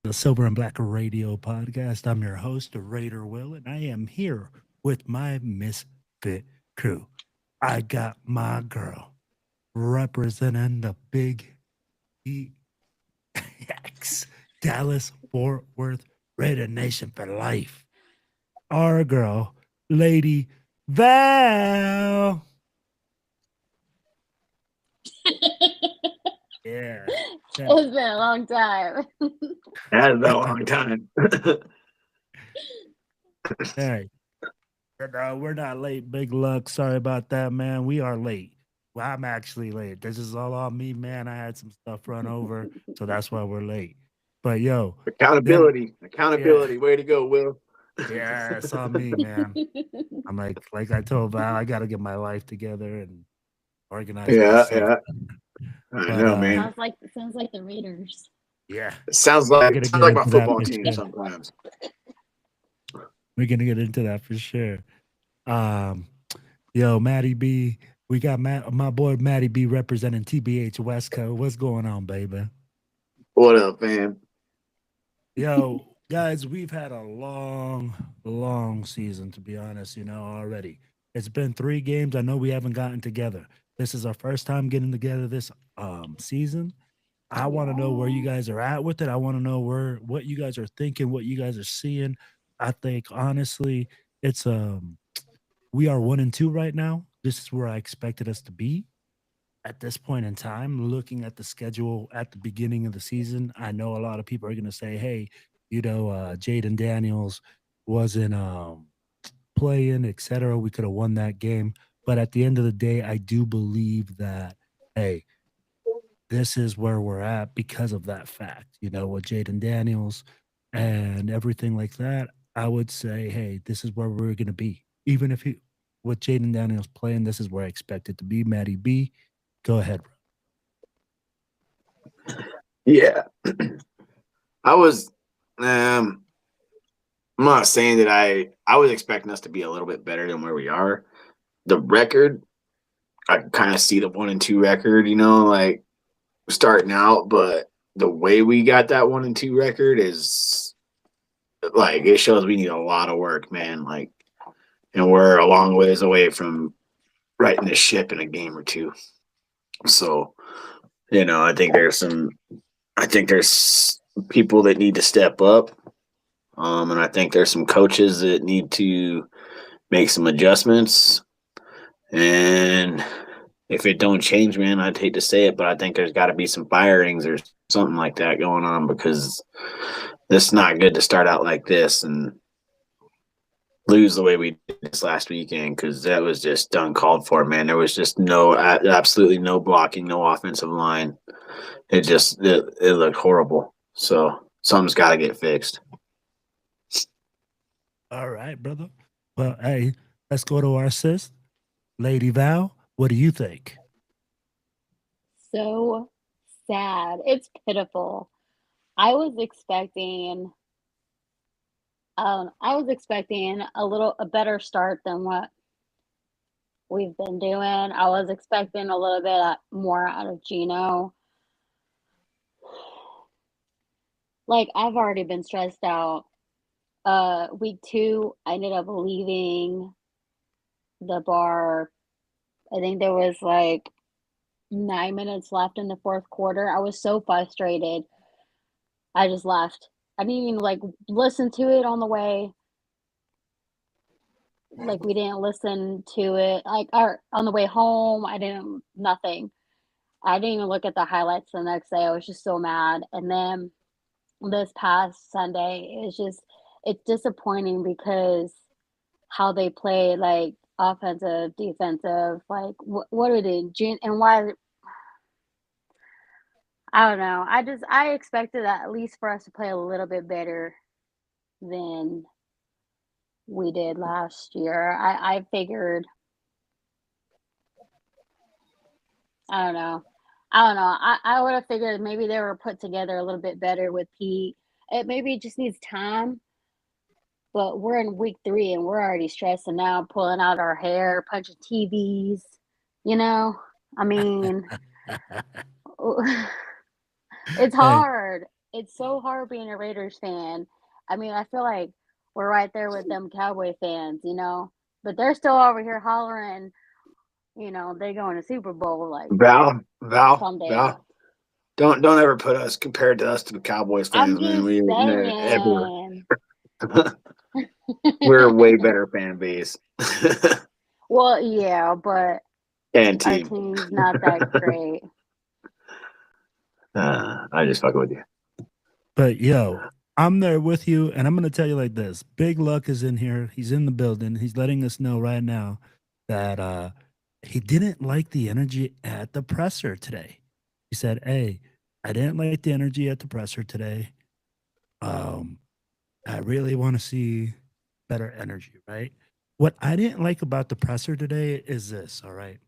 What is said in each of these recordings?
the Silver and Black Radio podcast. I'm your host, Raider Will, and I am here with my misfit crew. I got my girl representing the Big EX, Dallas Fort Worth Raider Nation for life. Our girl, Lady Val. Yeah. Yeah. It's been a long time. It has been a long time. Hey, we're not late. Big luck. Sorry about that, man. We are late. Well, I'm actually late. This is all on me, man. I had some stuff run over, so that's why we're late. But yo, then Accountability. yeah, Accountability. Way to go, Will. yeah, it's on me, man. I'm like I told Val, I got to get my life together and organize Yeah, myself. yeah. I But know, man. sounds like the Raiders. yeah, It sounds we're like gonna it sounds get like my into that football for team sure. sometimes. We're gonna get into that for sure. Um, yo, Matty B, we got my boy Matty B representing TBH West Coast. What's going on, baby? What up, fam? Yo, guys, we've had a long season, to be honest, already. It's been 3 games. I know we haven't gotten together. This is our first time getting together this season. I want to know where you Yeah. guys are at with it. I want to know what you guys are thinking, what you guys are seeing. I think honestly, it's we are 1-2 right now. This is where I expected us to be at this point in time, looking at the schedule at the beginning of the season. I know a lot of people are going to say, hey, Jaden Daniels wasn't playing, etc. We could have won that game. But at the end of the day, I do believe that, hey, this is where we're at because of that fact, with Jaden Daniels and everything like that. I would say, hey, this is where we're going to be. Even if with Jaden Daniels playing, this is where I expect it to be. Matty B, go ahead. Yeah. I was I'm not saying that I was expecting us to be a little bit better than where we are. The record, I kind of see the 1-2 record, like starting out, but the way we got that 1-2 record is like it shows we need a lot of work, man. Like, and we're a long ways away from righting the ship in a game or two. So, I think there's people that need to step up. And I think there's some coaches that need to make some adjustments. And if it don't change, man, I'd hate to say it, but I think there's got to be some firings or something like that going on because it's not good to start out like this and lose the way we did this last weekend because that was just uncalled for, man. There was just absolutely no blocking, no offensive line. It looked horrible. So something's got to get fixed. All right, brother. Well, hey, let's go to our sis, Lady Val. What do you think? So sad. It's pitiful. I was expecting I was expecting a better start than what we've been doing. I was expecting a little bit more out of Gino. Like I've already been stressed out. Week 2, I ended up leaving the bar. I think there was like 9 minutes left in the fourth quarter. I was so frustrated. I just left. I didn't even like listen to it on the way. Like we didn't listen to it like or on the way home. I didn't nothing. I didn't even look at the highlights the next day. I was just so mad. And then this past Sunday, it's disappointing because how they play like offensive, defensive, like what are they and why I don't know. I expected at least for us to play a little bit better than we did last year. I figured I don't know. I don't know. I would have figured maybe they were put together a little bit better with Pete. Maybe it just needs time, but we're in week 3 and we're already stressing out, pulling out our hair, punching TVs. You know, I mean, it's Hey, hard. it's so hard being a Raiders fan. I mean, I feel like we're right there with them Cowboy fans, you know, but they're still over here hollering, you know, they going to Super Bowl like someday. Val. Don't ever put us compared to us to the Cowboys I'm fans, man. just We ever saying. we're a way better fan base. Well, yeah, but And our team. team's not that great. I just fucking with you. But yo, I'm there with you, and I'm gonna tell you like this: Big Luck is in here. He's in the building. He's letting us know right now that he didn't like the energy at the presser today. He said, "Hey, I didn't like the energy at the presser today. Um, I really want to see better energy." Right? What I didn't like about the presser today is this. All right,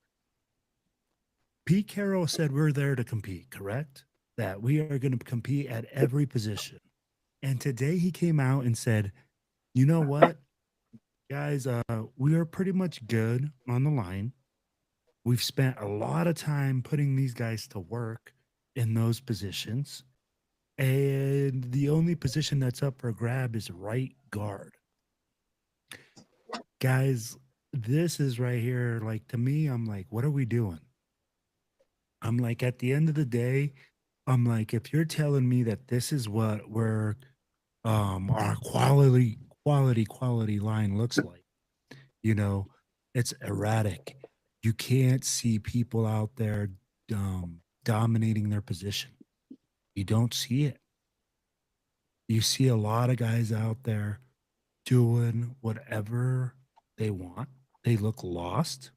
Pete Carroll said we're there to compete. Correct? That we are going to compete at every position. And today he came out and said, "You know what, guys, we are pretty much good on the line. We've spent a lot of time putting these guys to work in those positions. And the only position that's up for grab is right guard." Guys, this is right here. Like, to me, I'm like, what are we doing? I'm like, at the end of the day, I'm like, if you're telling me that this is what our quality line looks like, you know, it's erratic. You can't see people out there dominating their position. You don't see it. You see a lot of guys out there doing whatever they want. They look lost.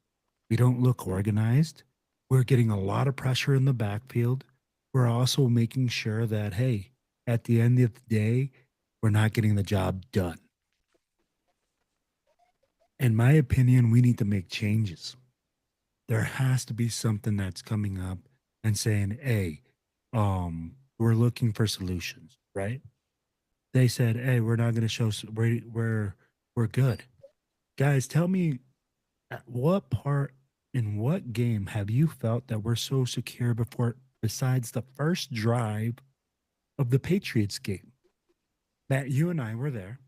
We don't look organized. We're getting a lot of pressure in the backfield. We're also making sure that, hey, at the end of the day, we're not getting the job done. In my opinion, we need to make changes. There has to be something that's coming up and saying, "Hey, we're looking for solutions," right? They said, "Hey, we're not going to show we're good." Guys, tell me, at what part in what game have you felt that we're so secure before, besides the first drive of the Patriots game? Matt, you and I were there.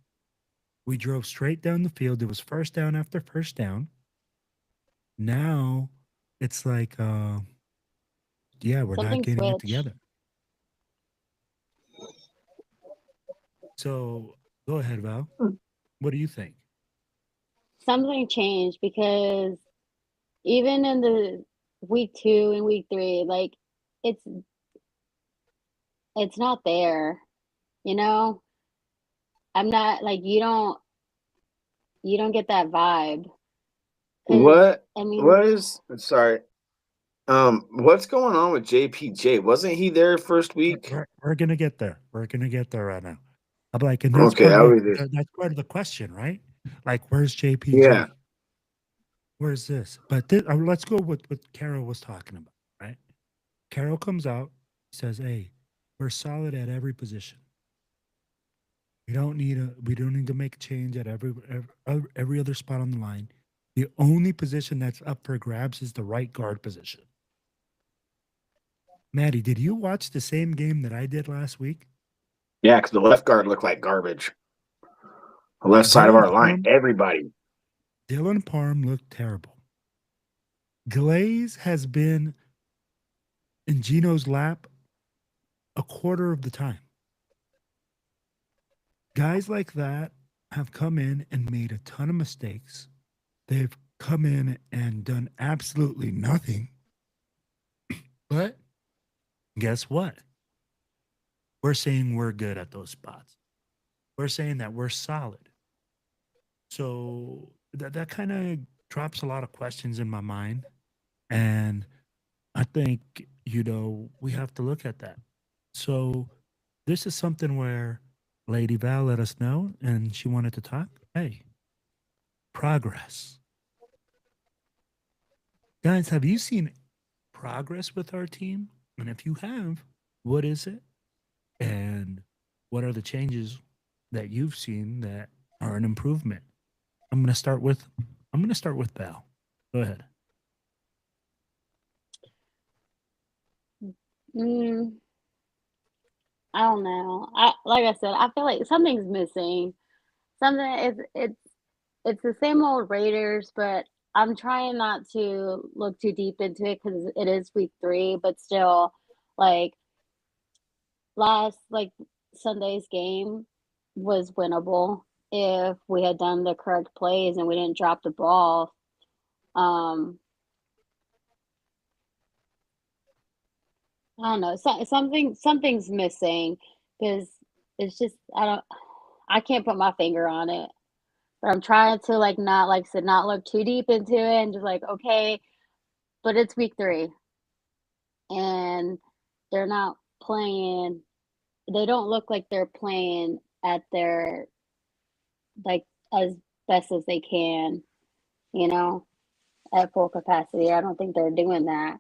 We drove straight down the field. It was first down after first down. Now it's like, yeah, we're not Something getting it switched. together. So go ahead, Val. What do you think? Something changed because even in the week 2 and week 3, like it's it's not there, you know? I'm not like you don't get that vibe cuz What I mean, what is sorry. What's going on with JPJ? Wasn't he there first week? We're gonna get there. We're gonna get there right now. I'm like, and that's Okay, part I of was just that's part of the question, right? Like, where's yeah. JPJ? Where's this? But let's go with what Carol was talking about, right? Carol comes out, says, "Hey, we're solid at every position. We don't need to make a change at every other spot on the line. The only position that's up for grabs is the right guard position." Maddie, did you watch the same game that I did last week? Yeah, because the left guard looked like garbage. The left side of Dylan our line. Parham, Everybody. Dylan Parham looked terrible. Glaze has been in Gino's lap a quarter of the time. Guys like that have come in and made a ton of mistakes. They've come in and done absolutely nothing. But guess what? We're saying we're good at those spots. We're saying that we're solid. So that kind of drops a lot of questions in my mind. And I think, we have to look at that. So this is something where Lady Val let us know and she wanted to talk. Hey, progress. Guys, have you seen progress with our team? And if you have, what is it? And what are the changes that you've seen that are an improvement? I'm gonna start with Val. Go ahead. mm, I don't know. I like I said, I feel like something's missing. Something it's the same old Raiders, but I'm trying not to look too deep into it because it is week 3, but still, like last Sunday's game was winnable if we had done the correct plays and we didn't drop the ball. Um, I don't know. Something's missing because it's just I can't put my finger on it. But I'm trying to not like I said, not look too deep into it and just like, okay, but it's week 3 and they're not playing they don't look like they're playing at their like as best as they can, you know, at full capacity. I don't think they're doing that.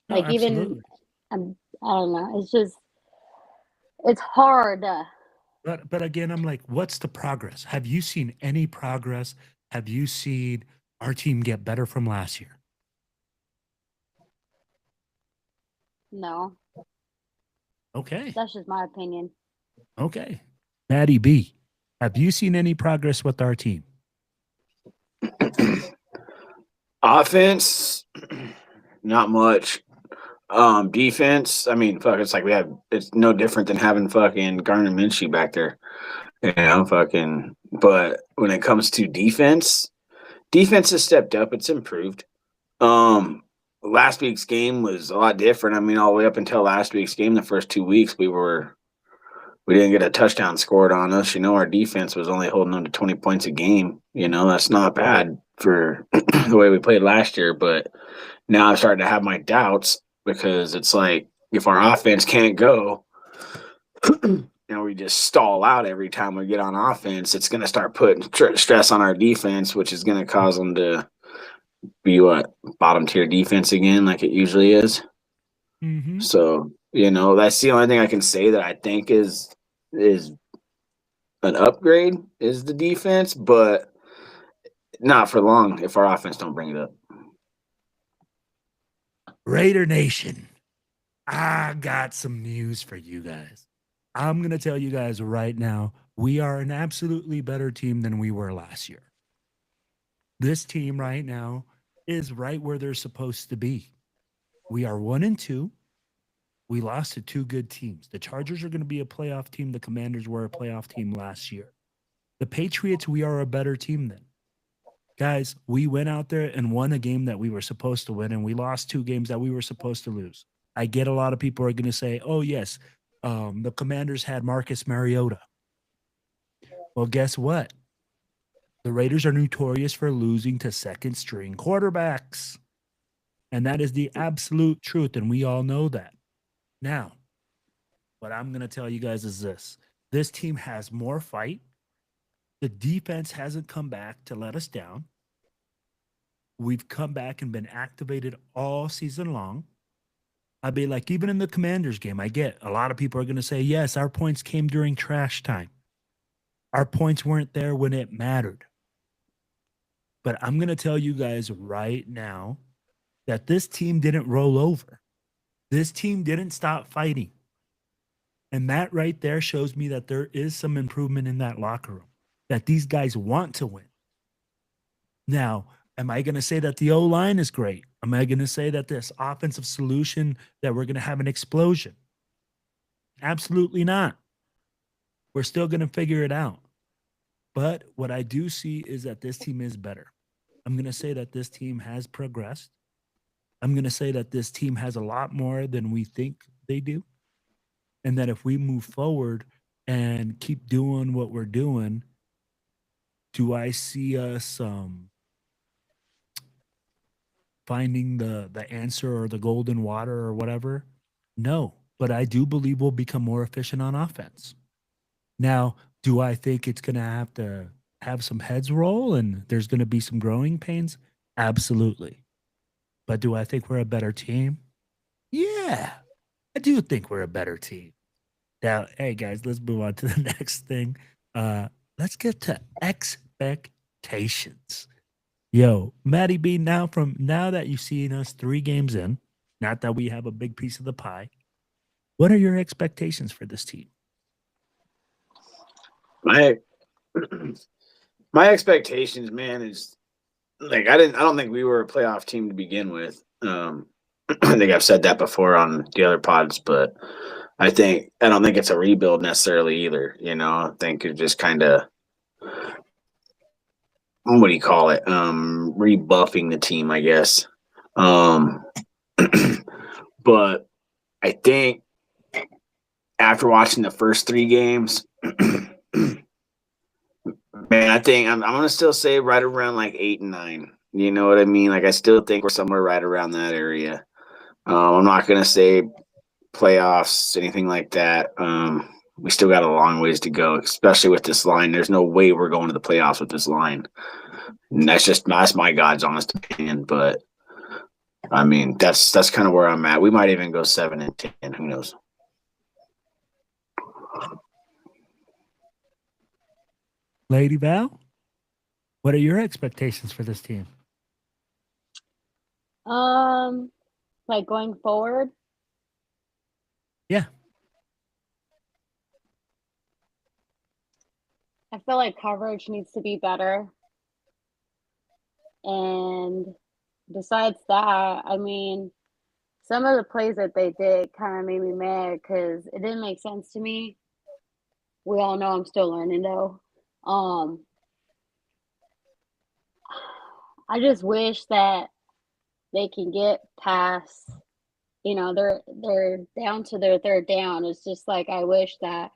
No, Like even absolutely. I don't know. It's just it's hard. But again, I'm like, what's the progress? Have you seen any progress? Have you seen our team get better from last year? No, Okay. that's just my opinion. Okay. Maddie B, have you seen any progress with our team? Offense, not much. Defense, I mean, fuck, it's like it's no different than having fucking Garner Minshew back there. Fucking. But when it comes to defense has stepped up. It's improved. Um, Last week's game was a lot different. I mean, all the way up until last week's game, the first 2 weeks, we didn't get a touchdown scored on us. Our defense was only holding them to 20 points a game. That's not bad for the way we played last year. But now I'm starting to have my doubts because it's like if our offense can't go, we just stall out every time we get on offense, it's going to start putting stress on our defense, which is going to cause them to be bottom tier defense again, like it usually is. Mm-hmm. So that's the only thing I can say that I think is an upgrade is the defense, but not for long if our offense don't bring it up. Raider Nation, I got some news for you guys. I'm going to tell you guys right now, we are an absolutely better team than we were last year. This team right now is right where they're supposed to be. We are 1-2. We lost to 2 good teams. The Chargers are going to be a playoff team. The Commanders were a playoff team last year. The Patriots, we are a better team than. Guys, we went out there and won a game that we were supposed to win, and we lost 2 games that we were supposed to lose. I get a lot of people are going to say, oh, yes, the Commanders had Marcus Mariota. Well, guess what? The Raiders are notorious for losing to second string quarterbacks. And that is the absolute truth. And we all know that. Now, what I'm going to tell you guys is this team has more fight. The defense hasn't come back to let us down. We've come back and been activated all season long. I'd be like, even in the Commanders game, I get a lot of people are going to say, yes, our points came during trash time. Our points weren't there when it mattered. But I'm going to tell you guys right now that this team didn't roll over. This team didn't stop fighting. And that right there shows me that there is some improvement in that locker room, that these guys want to win. Now, am I going to say that the O-line is great? Am I going to say that this offensive solution, that we're going to have an explosion? Absolutely not. We're still going to figure it out. But what I do see is that this team is better. I'm going to say that this team has progressed. I'm going to say that this team has a lot more than we think they do. And that if we move forward and keep doing what we're doing, do I see us finding the answer or the golden water or whatever? No, but I do believe we'll become more efficient on offense. Now, do I think it's going to have some heads roll and there's going to be some growing pains? Absolutely. But do I think we're a better team? Yeah, I do think we're a better team. Now, hey guys, let's move on to the next thing. Let's get to expectations. Yo, Maddie B, now that you've seen us 3 games in, not that we have a big piece of the pie, What are your expectations for this team? My my expectations, man, is like I don't think we were a playoff team to begin with. I think I've said that before on the other pods, but I don't think it's a rebuild necessarily either. I think it's just kind of, what do you call it? Rebuffing the team, I guess. Um, but I think after watching the first 3 games, man, I think I'm gonna still say right around like 8 and 9. You know what I mean? Like I still think we're somewhere right around that area. I'm not gonna say playoffs, anything like that. We still got a long ways to go, especially with this line. There's no way we're going to the playoffs with this line. And that's my God's honest opinion. But I mean, that's kind of where I'm at. We might even go 7-10. Who knows? Lady Val, what are your expectations for this team? Like going forward. Yeah. I feel like coverage needs to be better. And besides that, I mean, some of the plays that they did kind of made me mad because it didn't make sense to me. We all know I'm still learning though. I just wish that they can get past, they're down to their third down. It's just like I wish that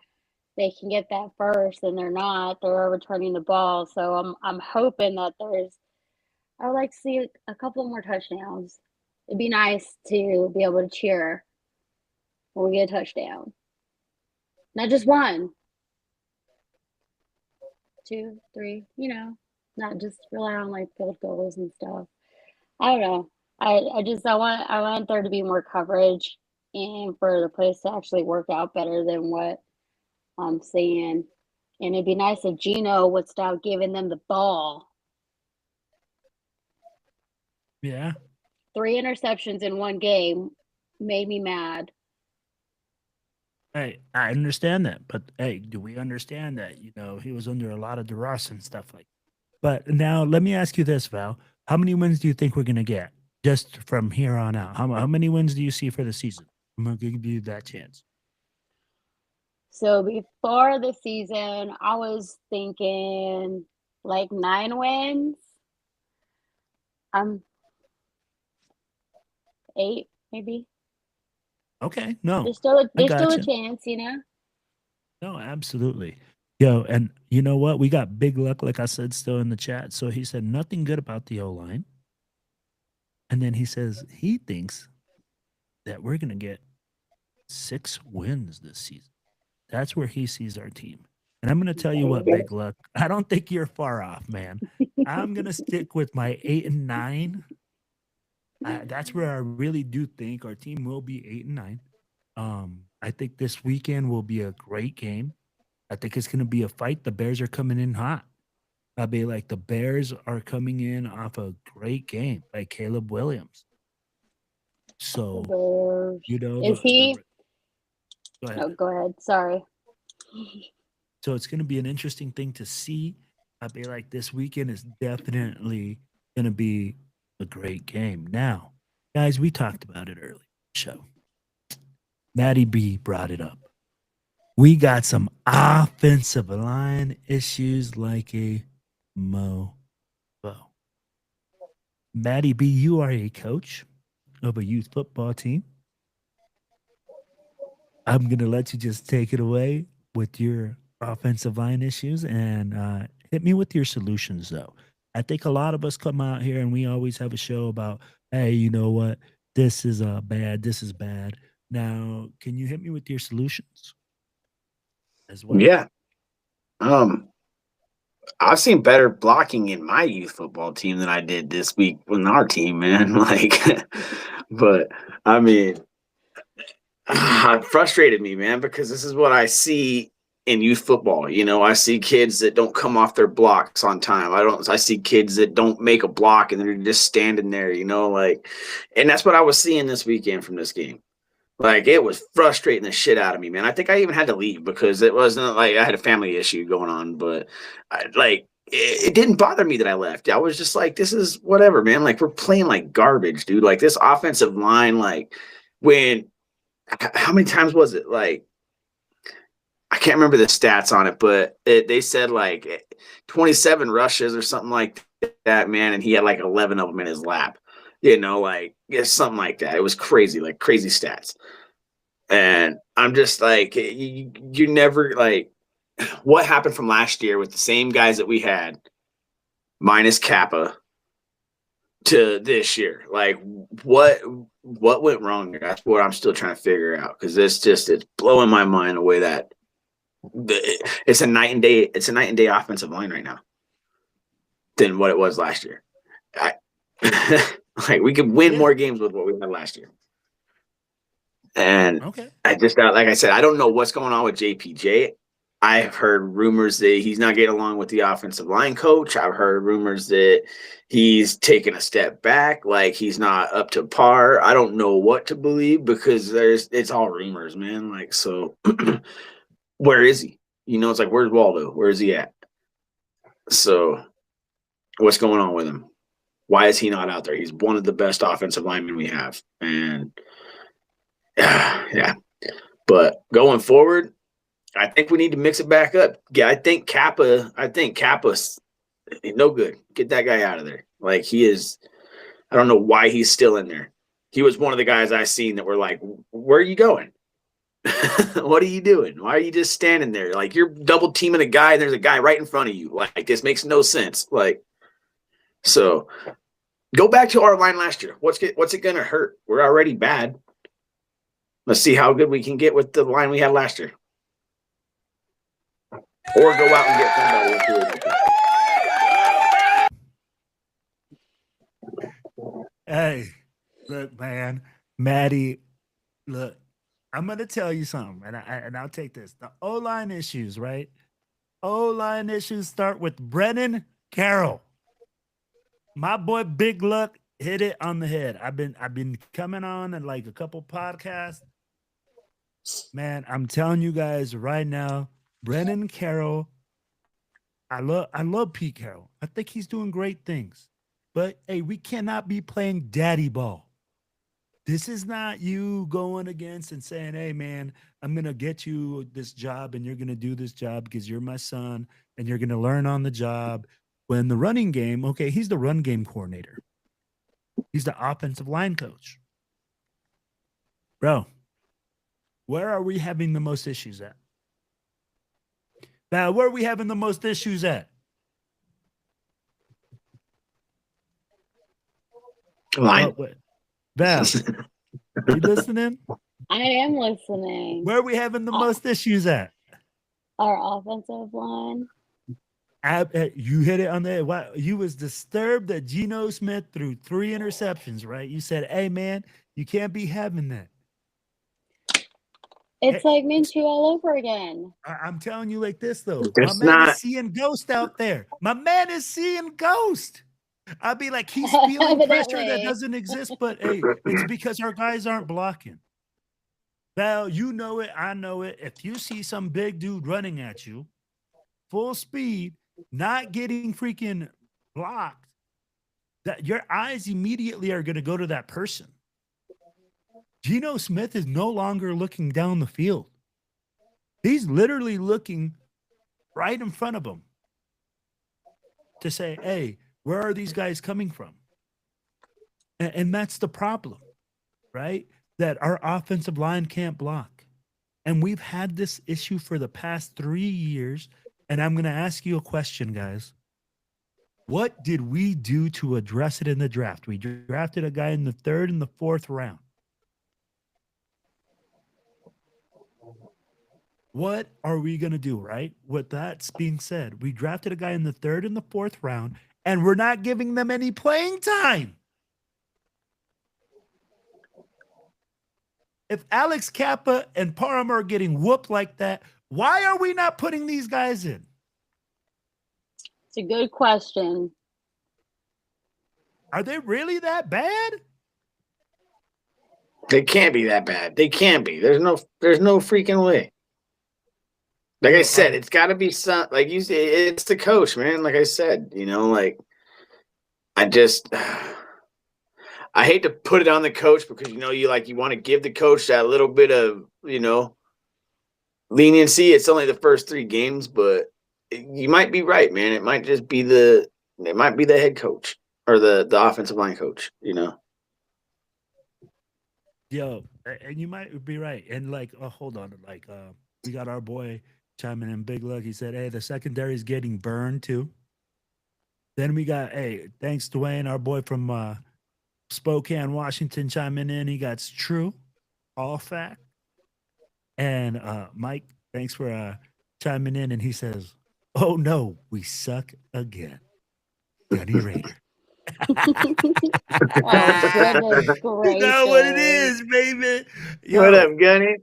they can get that first and they're not. They're returning the ball. So I'm hoping that I would like to see a couple more touchdowns. It'd be nice to be able to cheer when we get a touchdown. Not just one, 2, 3, not just rely on like field goals and stuff. I don't know. I want there to be more coverage and for the plays to actually work out better than what I'm seeing. And it'd be nice if Gino would stop giving them the ball. Yeah. 3 interceptions in one game made me mad. Hey, I understand that, but hey, do we understand that he was under a lot of duress and stuff like? But now let me ask you this, Val: how many wins do you think we're gonna get just from here on out? How many wins do you see for the season? I'm gonna give you that chance. So before the season, I was thinking like 9 wins. 8 maybe. Okay, no, There's still I a gotcha. chance, No, absolutely. Yo, and you know what? We got big luck, like I said, still in the chat. So he said nothing good about the O line. And then he says he thinks that we're going to get 6 wins this season. That's where he sees our team. And I'm going to tell you what, big luck. I don't think you're far off, man. I'm going to stick with my 8 and 9. That's where I really do think our team will be 8 and 9. I think this weekend will be a great game. I think it's going to be a fight. The Bears are coming in hot. I'll be like, the Bears are coming in off a great game by Caleb Williams. So, Is he? Go ahead. Oh, go ahead. Sorry. So it's going to be an interesting thing to see. I'll be like, this weekend is definitely going to be a great game. Now, guys, we talked about it earlier in the show. Maddie B brought it up. We got some offensive line issues like a mofo. Maddie B, you are a coach of a youth football team. I'm going to let you just take it away with your offensive line issues and hit me with your solutions, though. I think a lot of us come out here and we always have a show about, hey, you know what? This is bad. This is bad. Now, can you hit me with your solutions as well? Yeah. I've seen better blocking in my youth football team than I did this week in our team, man. Like, but I mean, it frustrated me, man, because this is what I see in youth football. I see kids that don't come off their blocks on time. I see kids that don't make a block and they're just standing there, and that's what I was seeing this weekend from this game. Like, it was frustrating the shit out of me, man. I think I even had to leave because it wasn't like I had a family issue going on, but it didn't bother me that I left. I was just like, this is whatever, man. Like, we're playing like garbage, dude. Like, this offensive line, like, when how many times was it? Like, I can't remember the stats on it, but they said like 27 rushes or something like that, man. And he had like 11 of them in his lap, like, yeah, something like that. It was crazy, like crazy stats. And I'm just like, you never like what happened from last year with the same guys that we had minus Kappa to this year. Like, what went wrong? That's what I'm still trying to figure out, because it's blowing my mind away that it's a night and day. It's a night and day offensive line right now than what it was last year. I, like, we could win more games with what we had last year. And Okay. I just, like I said, I don't know what's going on with JPJ. I've heard rumors that he's not getting along with the offensive line coach. I've heard rumors that he's taken a step back, like he's not up to par. I don't know what to believe because it's all rumors, man. Like, so where is he? It's like, where's Waldo? Where is he at? So what's going on with him? Why is he not out there? He's one of the best offensive linemen we have. And yeah. But going forward, I think we need to mix it back up. Yeah, I think Kappa's no good. Get that guy out of there. Like, he is, I don't know why he's still in there. He was one of the guys I seen that were like, where are you going? What are you doing? Why are you just standing there? Like, you're double teaming a guy and there's a guy right in front of you. Like, this makes no sense. Like, so go back to our line last year. What's it going to hurt? We're already bad. Let's see how good we can get with the line we had last year. Or go out and get somebody. Hey, look, man, Maddie, look, I'm gonna tell you something, and I'll take this. The O-line issues, right? O-line issues start with Brennan Carroll. My boy Big Luck hit it on the head. I've been coming on and like a couple podcasts. Man, I'm telling you guys right now, Brennan Carroll. I love Pete Carroll. I think he's doing great things. But hey, we cannot be playing daddy ball. This is not you going against and saying, hey, man, I'm going to get you this job and you're going to do this job because you're my son and you're going to learn on the job. When the running game, okay, he's the run game coordinator. He's the offensive line coach. Bro, where are we having the most issues at? Now, where are we having the most issues at? Line. Val, you listening? I am listening. Where are we having the most issues at? Our offensive line. You hit it on the head. You was disturbed that Geno Smith threw 3 interceptions, right? You said, hey, man, you can't be having that. It's like Minshew all over again. I'm telling you like this, though. It's My man not. is seeing ghost out there. My man is seeing ghost. I'd be like, he's feeling pressure that doesn't exist, but hey, it's because our guys aren't blocking. Val, you know it. I know it. If you see some big dude running at you, full speed, not getting freaking blocked, that your eyes immediately are going to go to that person. Geno Smith is no longer looking down the field. He's literally looking right in front of him to say, hey, where are these guys coming from? And that's the problem, right? That our offensive line can't block. And we've had this issue for the past 3 years. And I'm going to ask you a question, guys. What did we do to address it in the draft? We drafted a guy in the 3rd and the 4th round. What are we going to do, right? With that being said, we drafted a guy in the 3rd and the 4th round, and we're not giving them any playing time. If Alex Kappa and Parham are getting whooped like that, why are we not putting these guys in? It's a good question. Are they really that bad? They can't be that bad. They can't be. There's no freaking way. Like I said, it's got to be some. Like you say, it's the coach, man. Like I said, like I just. I hate to put it on the coach because you want to give the coach that little bit of leniency. It's only the first 3 games, but you might be right, man. It might just be the head coach or the offensive line coach. Yo, and you might be right. And like, hold on, like, we got our boy chiming in, Big Luck. He said, "Hey, the secondary is getting burned too." Then we got, hey, thanks Dwayne, our boy from Spokane, Washington, chiming in. He got true, all fact. And Mike, thanks for chiming in. And he says, "Oh no, we suck again." Gunny Raider. Oh, goodness You know what it gracious. is, baby. What Yo, up, Gunny?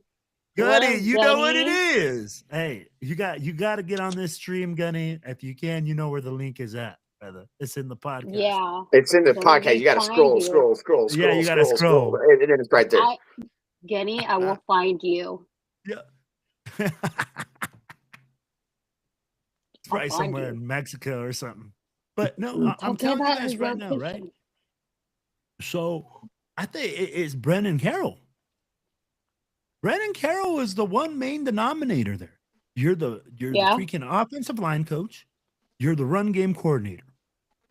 What Gunny, up, you know what it Gunny? is. Hey, you got to get on this stream, Gunny. If you can, you know where the link is at, brother. It's in the podcast. Yeah. It's in the So where podcast. they You got to find scroll, you. Yeah, you got to scroll. and then it's right there. Gunny, I will find you. Yeah. It's probably find somewhere you. in Mexico or something. But no, I'm Talking telling you about guys his right now, right? location. So I think it's Brennan Carroll. Brennan Carroll is the one main denominator there. You're the Yeah. freaking offensive line coach. You're the run game coordinator.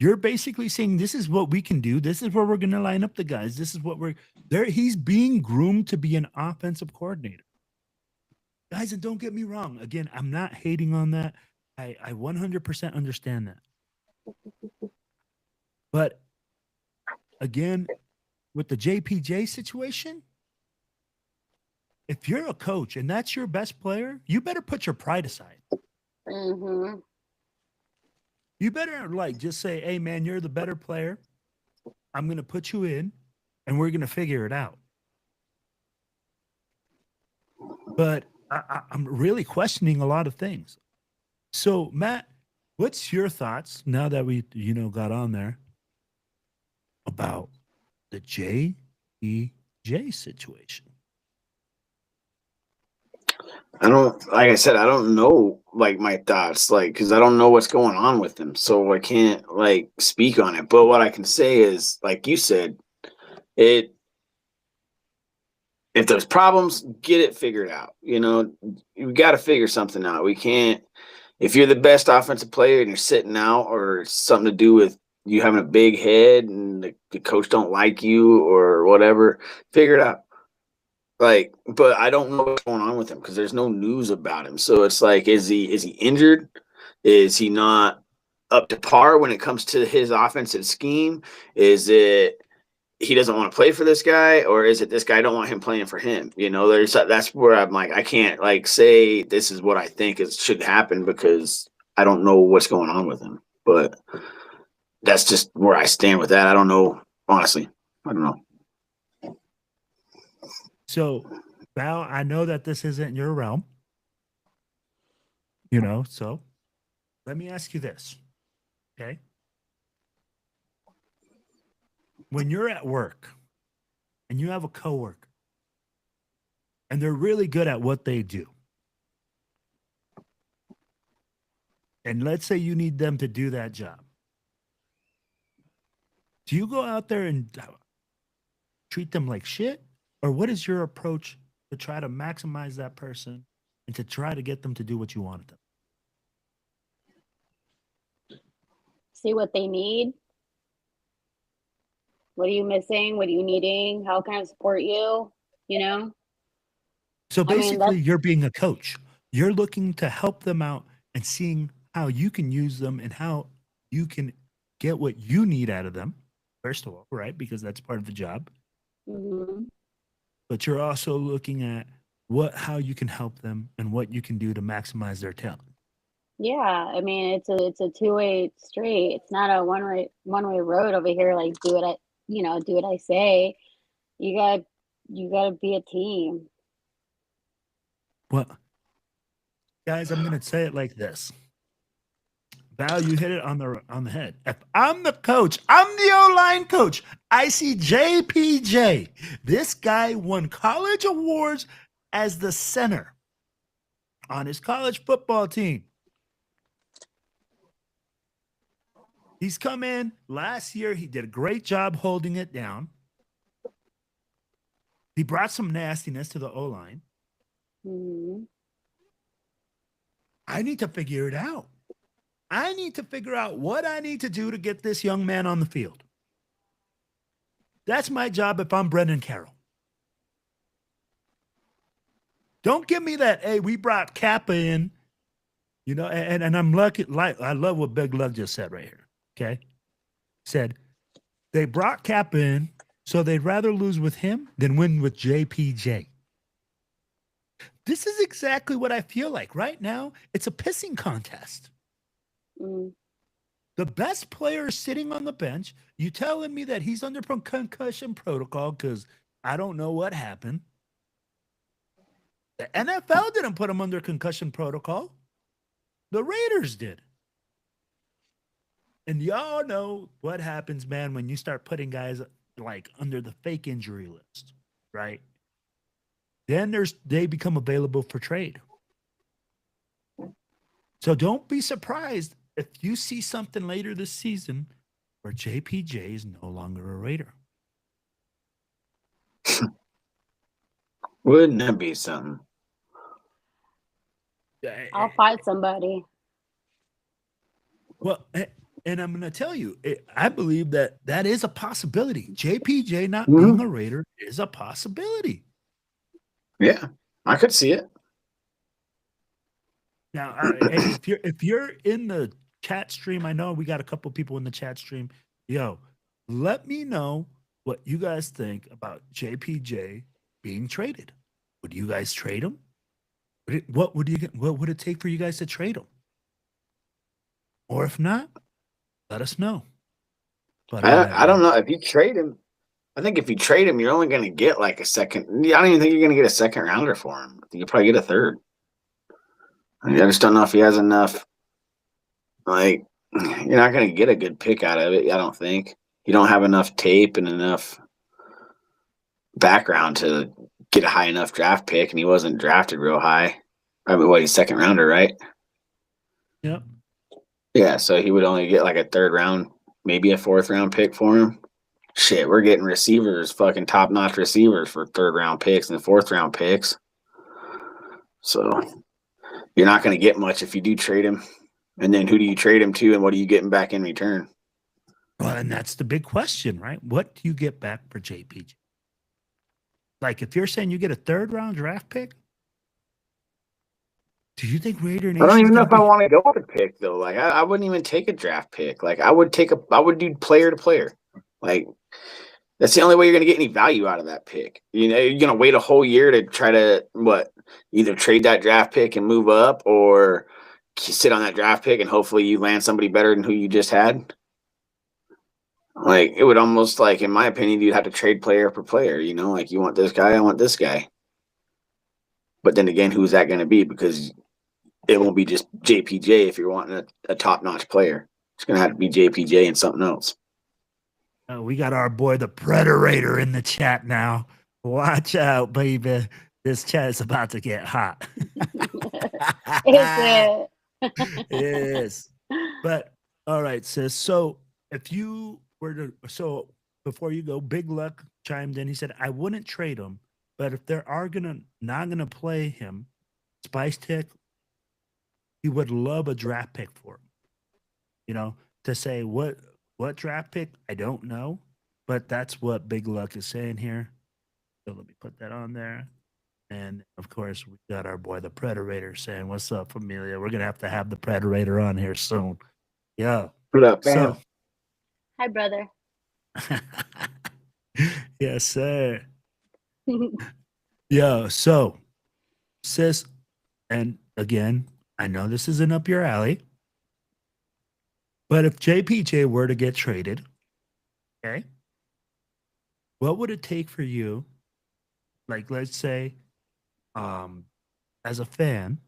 You're basically saying this is what we can do. This is where we're going to line up the guys. This is what we're there. He's being groomed to be an offensive coordinator. Guys, and don't get me wrong. Again, I'm not hating on that. I 100% understand that. But again, with the JPJ situation, if you're a coach and that's your best player, you better put your pride aside. Mm-hmm. You better like just say, "Hey, man, you're the better player. I'm going to put you in, and we're going to figure it out." But I'm really questioning a lot of things. So, Matt, what's your thoughts now that we got on there about the JPJ situation? Like I said, I don't know like my thoughts, like, because I don't know what's going on with him, so I can't like speak on it. But what I can say is, like you said, if there's problems, get it figured out. You got to figure something out. We can't, if you're the best offensive player and you're sitting out, or something to do with you having a big head and the coach don't like you or whatever, figure it out. Like, but I don't know what's going on with him because there's no news about him. So it's like, is he injured? Is he not up to par when it comes to his offensive scheme? Is it he doesn't want to play for this guy, or is it this guy don't want him playing for him? That's where I'm like, I can't like say this is what I think should happen because I don't know what's going on with him. But that's just where I stand with that. I don't know, honestly. I don't know. So, Val, I know that this isn't your realm, so let me ask you this, okay? When you're at work and you have a coworker and they're really good at what they do, and let's say you need them to do that job, do you go out there and treat them like shit? Or what is your approach to try to maximize that person and to try to get them to do what you wanted them? See what they need. What are you missing? What are you needing? How can I support you? So basically, you're being a coach. You're looking to help them out and seeing how you can use them and how you can get what you need out of them, first of all, right? Because that's part of the job. Mm-hmm. But you're also looking at how you can help them and what you can do to maximize their talent. Yeah, I mean it's a two-way street. It's not a one-way road over here. Like do what I say. You gotta be a team. Well, guys, I'm going to say it like this. Val, you hit it on the head. If I'm the coach, I'm the O-line coach. I see JPJ. This guy won college awards as the center on his college football team. He's come in last year. He did a great job holding it down. He brought some nastiness to the O-line. Mhm. I need to figure it out. I need to figure out what I need to do to get this young man on the field. That's my job if I'm Brendan Carroll. Don't give me that, hey, we brought Kappa in, and I'm lucky. Like, I love what Big Love just said right here. Okay. Said they brought Kappa in, so they'd rather lose with him than win with JPJ. This is exactly what I feel like right now. It's a pissing contest. Mm. The best player is sitting on the bench. You telling me that he's under concussion protocol because I don't know what happened. The NFL didn't put him under concussion protocol. The Raiders did. And y'all know what happens, man, when you start putting guys like under the fake injury list, right? Then they become available for trade. So don't be surprised if you see something later this season where JPJ is no longer a Raider. Wouldn't that be something? I'll fight somebody. Well, and I'm going to tell you, I believe that is a possibility. JPJ not being a Raider is a possibility. Yeah, I could see it. Now, hey, if you're in the chat stream, I know we got a couple people in the chat stream. Yo, let me know what you guys think about JPJ being traded. Would you guys trade him? What would it take for you guys to trade him? Or if not, let us know. But I don't know if you trade him. I think if you trade him, you're only going to get like a second. I don't even think you're going to get a second rounder for him. I think you'll probably get a third. I just don't know if he has enough. Like, you're not going to get a good pick out of it. I don't think you don't have enough tape and enough background to get a high enough draft pick, and he wasn't drafted real high. I mean, he's second rounder, right? Yep. Yeah, so he would only get like a third round, maybe a fourth round pick for him. Shit, we're getting receivers, fucking top notch receivers for third round picks and fourth round picks. So you're not going to get much if you do trade him. And then who do you trade him to, and what are you getting back in return? Well, and that's the big question, right? What do you get back for JPJ? Like, if you're saying you get a third round draft pick, do you think Raider Nation? I don't even know if I want to go with a pick though. Like, I wouldn't even take a draft pick. Like, I would do player to player. Like, that's the only way you're going to get any value out of that pick. You know, you're going to wait a whole year to try to either trade that draft pick and move up, or sit on that draft pick and hopefully you land somebody better than who you just had. Like, it would almost, like, in my opinion, you'd have to trade player for player. You know, like, you want this guy, I want this guy. But then again, who's that going to be? Because it won't be just JPJ if you're wanting a top-notch player. It's going to have to be JPJ and something else. We got our boy the Predator in the chat now. Watch out, baby. This chat is about to get hot. Is it? Yes. But all right, sis. So if you were to, so before you go, Big Luck chimed in. He said, I wouldn't trade him, but if they're not gonna play him, Spice Tech, he would love a draft pick for him. You know, to say what draft pick, I don't know, but that's what Big Luck is saying here. So let me put that on there. And of course, we got our boy the Predator saying, "What's up, Familia? We're gonna have to have the Predator on here soon." Yeah. What up, So, fam? Hi, brother. yes, sir. Yeah. So, sis, and again, I know this isn't up your alley, but if JPJ were to get traded, okay, what would it take for you? Like, let's say, as a fan,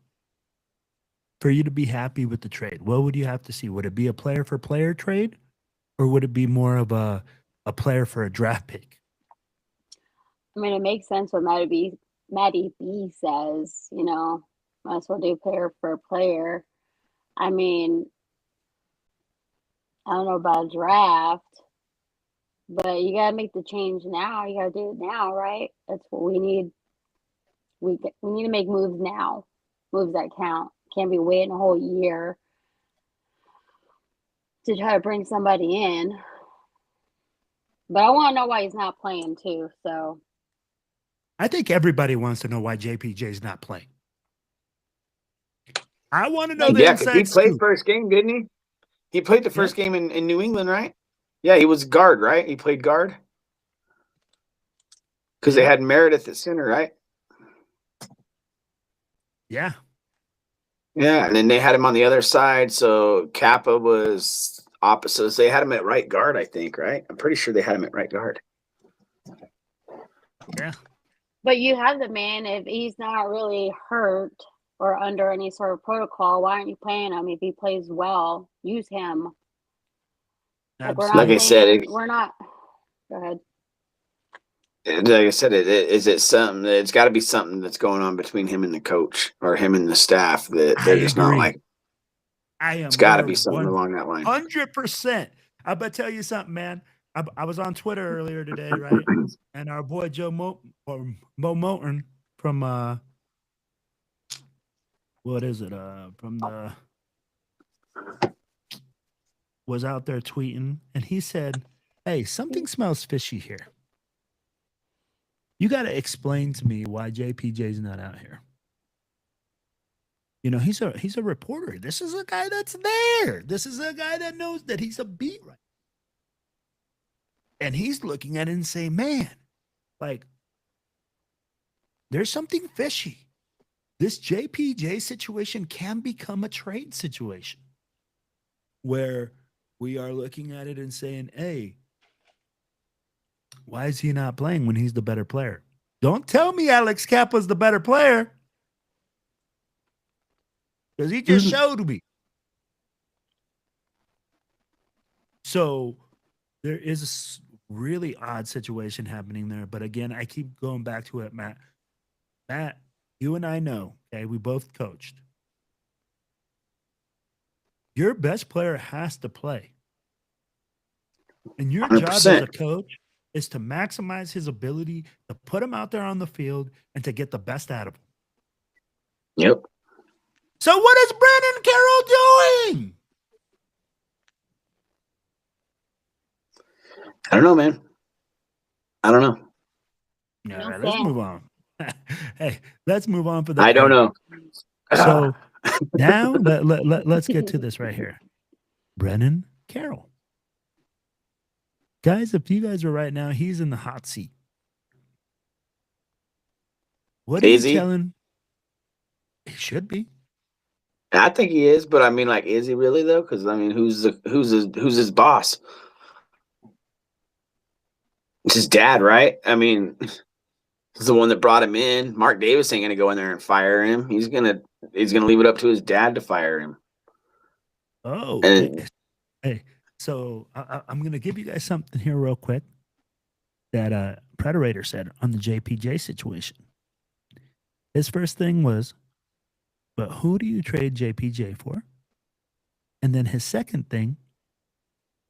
for you to be happy with the trade? What would you have to see? Would it be a player for player trade, or would it be more of a player for a draft pick? I mean, it makes sense what Maddie B says. Might as well do player for player. I mean, I don't know about a draft, but you gotta make the change now. You gotta do it now, right? That's what we need. We need to make moves now, moves that count. Can't be waiting a whole year to try to bring somebody in. But I want to know why he's not playing too. So I think everybody wants to know why JPJ's not playing. I want to know the Yeah, because he inside played scoop. first game, didn't he? He played the first game in New England, right? Yeah, he was guard, right? He played guard. Because they had Meredith at center, right? Yeah. Yeah, and then they had him on the other side, so Kappa was opposite. So they had him at right guard, I think, right? I'm pretty sure they had him at right guard. Yeah. But you have the man, if he's not really hurt or under any sort of protocol, why aren't you playing him? If he plays well, use him. Like I said, we're not. Go ahead. Like I said, is it something? It's got to be something that's going on between him and the coach or him and the staff that they're just not like. It's got to be something along that line. 100%. I bet tell you something, man. I was on Twitter earlier today, right? And our boy Mo Moten from what is it? From the was out there tweeting, and he said, "Hey, something smells fishy here. You got to explain to me why JPJ's not out here." He's a reporter. This is a guy that's there. This is a guy that knows that he's a beat writer. And he's looking at it and saying, man, like, there's something fishy. This JPJ situation can become a trade situation where we are looking at it and saying, hey, why is he not playing when he's the better player? Don't tell me Alex Kappa's the better player, because he just showed me. So there is a really odd situation happening there. But again, I keep going back to it, Matt. Matt, you and I know, okay, we both coached. Your best player has to play. And your 100%. job as a coach is to maximize his ability to put him out there on the field and to get the best out of him. Yep. So what is Brandon Carroll doing? I don't know, man. I don't know. All right, let's move on. Hey, let's move on for the. I don't know. So now let's get to this right here. Brandon Carroll. Guys, if you guys are right now, he's in the hot seat. What are you telling? He should be. I think he is, but I mean, like, is he really though? Because I mean, who's his boss? It's his dad, right? I mean, he's the one that brought him in. Mark Davis ain't gonna go in there and fire him. He's gonna leave it up to his dad to fire him. Oh, hey. So I'm gonna give you guys something here real quick that Predator said on the JPJ situation. His first thing was, but who do you trade JPJ for? And then his second thing,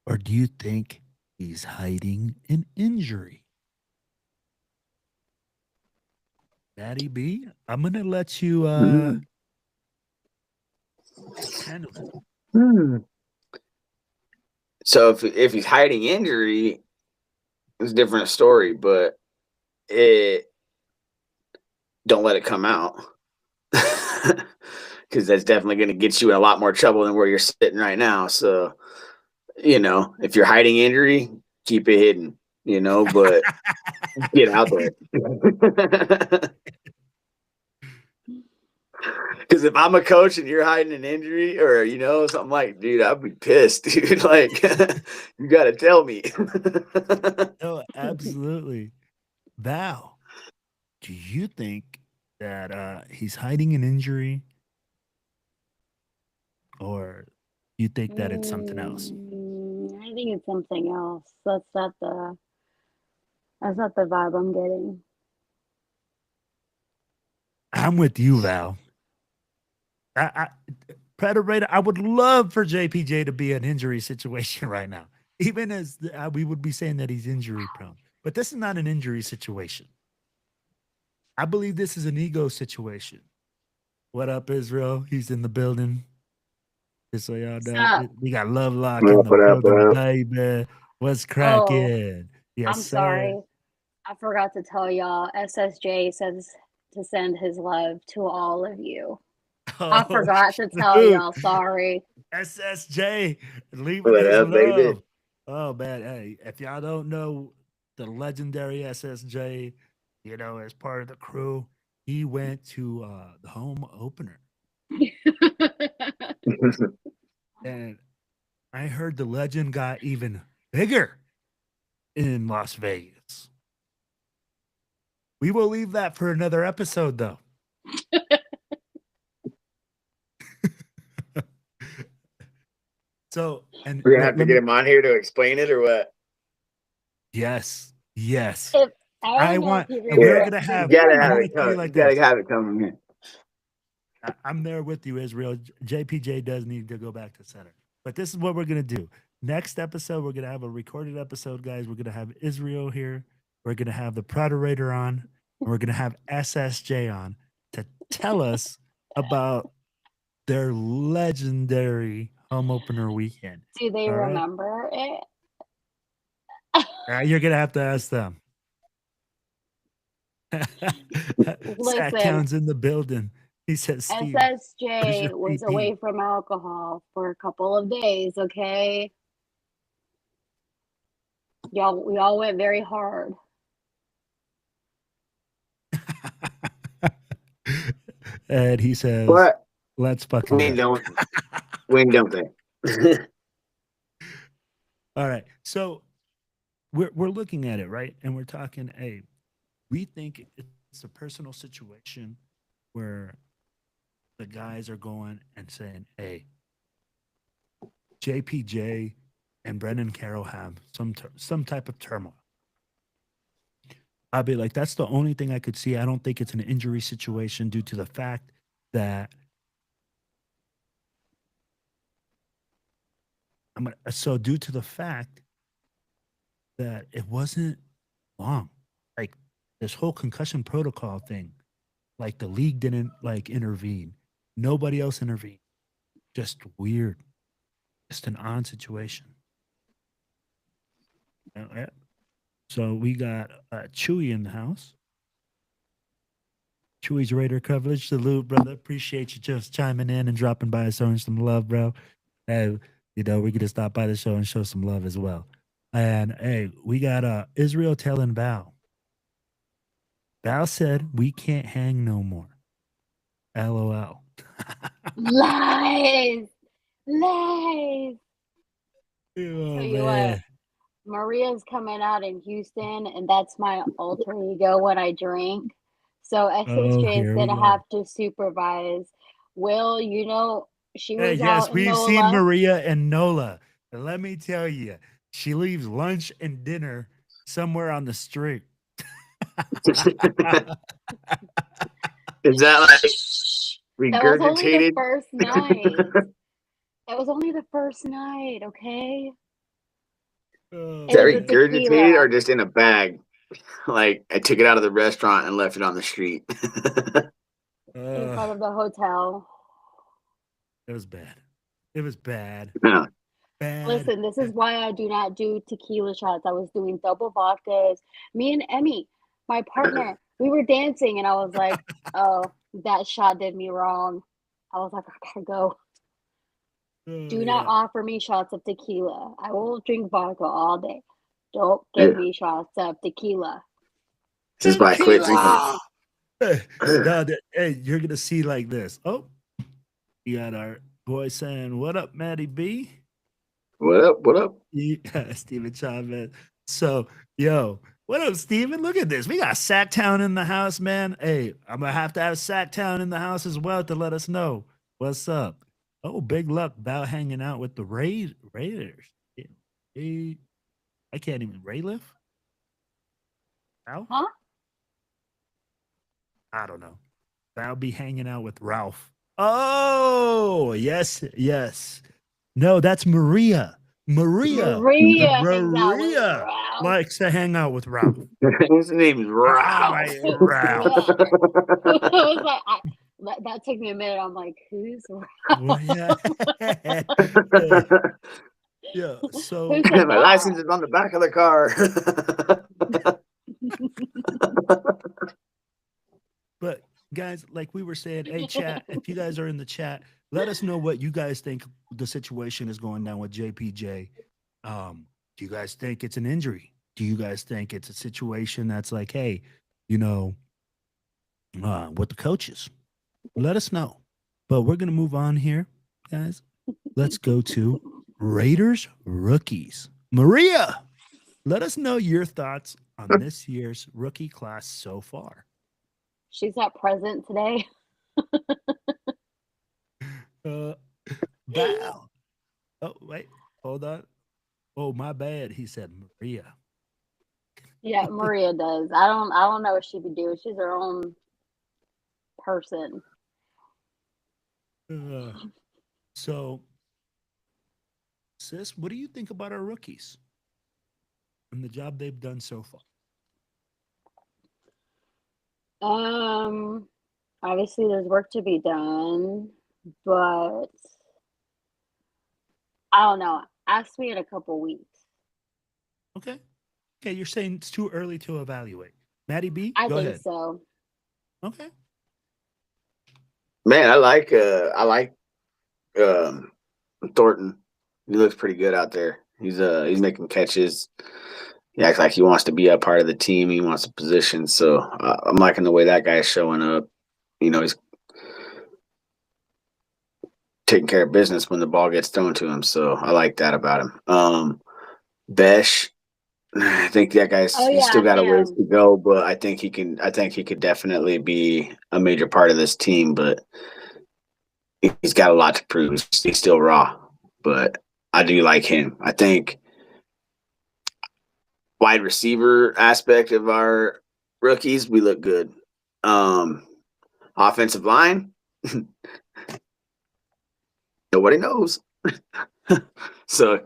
or do you think he's hiding an injury? Matty B, I'm going to let you handle it. So if he's hiding injury, it's a different story, but don't let it come out. Because that's definitely going to get you in a lot more trouble than where you're sitting right now. So, if you're hiding injury, keep it hidden, but get out there. Because if I'm a coach and you're hiding an injury or, something like, dude, I'd be pissed, dude. Like, you got to tell me. No, absolutely. Val, do you think that he's hiding an injury? or you think that it's something else? I think it's something else. That's not the vibe I'm getting. I'm with you, Val. I Predator, I would love for JPJ to be an injury situation right now, even as we would be saying that he's injury prone. But this is not an injury situation. I believe this is an ego situation. What up, Israel? He's in the building. Just so y'all know, So, we got Love Lock What in up, the what up, what building, up? baby. What's oh, cracking? Yes, I'm sir. sorry. I forgot to tell y'all. SSJ says to send his love to all of you. I Oh, forgot to tell shoot. y'all. Sorry. SSJ leaving What his up, baby? love. Oh man, hey, if y'all don't know the legendary SSJ, as part of the crew, he went to the home opener, and I heard the legend got even bigger in Las Vegas. We will leave that for another episode, though. So, and We're gonna have to let get me, him on here to explain it, or what? yes, yes. If I I don't know if want, you and we're Yeah, gonna did have. you you gotta I have want remember? it to tell you come. You like gotta this. have it coming here. I'm there with you, Israel. JPJ does need to go back to center. But this is what we're going to do. Next episode, we're going to have a recorded episode, guys. We're going to have Israel here. We're going to have the Predator on. And we're going to have SSJ on to tell us about their legendary home opener weekend. Do they All right. remember it? You're going to have to ask them. Sack Listen, Town's in the building. He says, Steve, where's SSJ your was PP? away from alcohol for a couple of days, okay? We all went very hard. And he says, But let's fucking we go. don't. We don't think. All right. So we're looking at it, right? And we're talking, hey, we think it's a personal situation where the guys are going and saying, hey, JPJ and Brendan Carroll have some type of turmoil. I'll be like, that's the only thing I could see. I don't think it's an injury situation due to the fact that so due to the fact that it wasn't long. Like this whole concussion protocol thing, like the league didn't like intervene. Nobody else intervened. Just weird. Just an odd situation. Yeah. So we got Chewy in the house. Chewy's Raider coverage. Salute, brother. Appreciate you just chiming in and dropping by and showing some love, bro. Hey, we're gonna stop by the show and show some love as well. And hey, we got Israel telling Val. Val said we can't hang no more. LOL. Lies! Lies! Oh Tell you what, man. Maria's coming out in Houston, and that's my alter ego when I drink. So Oh, SSJ is here we gonna go. have to supervise. Will, she Hey, was yes, out in we've seen NOLA. Maria and Nola. And let me tell you, she leaves lunch and dinner somewhere on the street. Is that like That was only the regurgitated? first night. That was only the first night, okay? Oh, Is that It was a man. regurgitated or tequila. just in a bag? Like I took it out of the restaurant and left it on the street. In Uh, front of the hotel. it was bad. It was bad. Yeah. Bad. Listen, this is why I do not do tequila shots. I was doing double vodkas. Me and Emmy, my partner, we were dancing, and I was like, "Oh, that shot did me wrong." I was like, "I gotta go." Oh, Do not yeah. offer me shots of tequila. I will drink vodka all day. Don't give Yeah. me shots of tequila. This is why I quit drinking. Tequila. Hey, no, hey, you're going to see like this. Oh, you got our boy saying, what up, Maddie B? What up? What up? Yeah, Steven Chavez. So, yo, what up, Steven? Look at this. We got Sacktown in the house, man. Hey, I'm gonna have to have Sacktown in the house as well to let us know what's up. Oh, big luck about hanging out with the Raiders. Yeah. I can't even Rayliff. Ralph? Huh? I don't know. I'll be hanging out with Ralph. Oh, yes, yes. No, that's Maria. Maria hangs out with Maria Ralph. likes to hang out with Ralph. His name's All Ralph. right, Ralph. I was like, that took me a minute. I'm like, who's Well, Ralph? yeah. Yeah. So, Who said My that? license is on the back of the car. but guys, like we were saying, hey, chat, if you guys are in the chat, let us know what you guys think the situation is going down with JPJ. Do you guys think it's an injury? Do you guys think it's a situation that's like, hey, you know, with the coaches? Let us know. But we're gonna move on here, guys. Let's go to Raiders rookies. Maria, let us know your thoughts on this year's rookie class so far. She's not present today. Uh, Val. Oh, wait, hold on. Oh, my bad. He said Maria. Yeah, Maria does. I don't know what she'd be doing. She's her own person. Uh, so, sis, what do you think about our rookies and the job they've done so far? Obviously there's work to be done, but I don't know. Ask me in a couple weeks. Okay. Okay, you're saying it's too early to evaluate. Maddie B, I go think ahead. so. Okay. Man, I like Thornton. He looks pretty good out there. He's making catches. He acts like he wants to be a part of the team. He wants a position. So I'm liking the way that guy's showing up. He's taking care of business when the ball gets thrown to him. So I like that about him. Besh, I think that Oh he's still yeah, got a ways him. to go, but I think he can. I think he could definitely be a major part of this team. But he's got a lot to prove. He's still raw, but I do like him. I think wide receiver aspect of our rookies, we look good. Um, Offensive line, nobody knows. So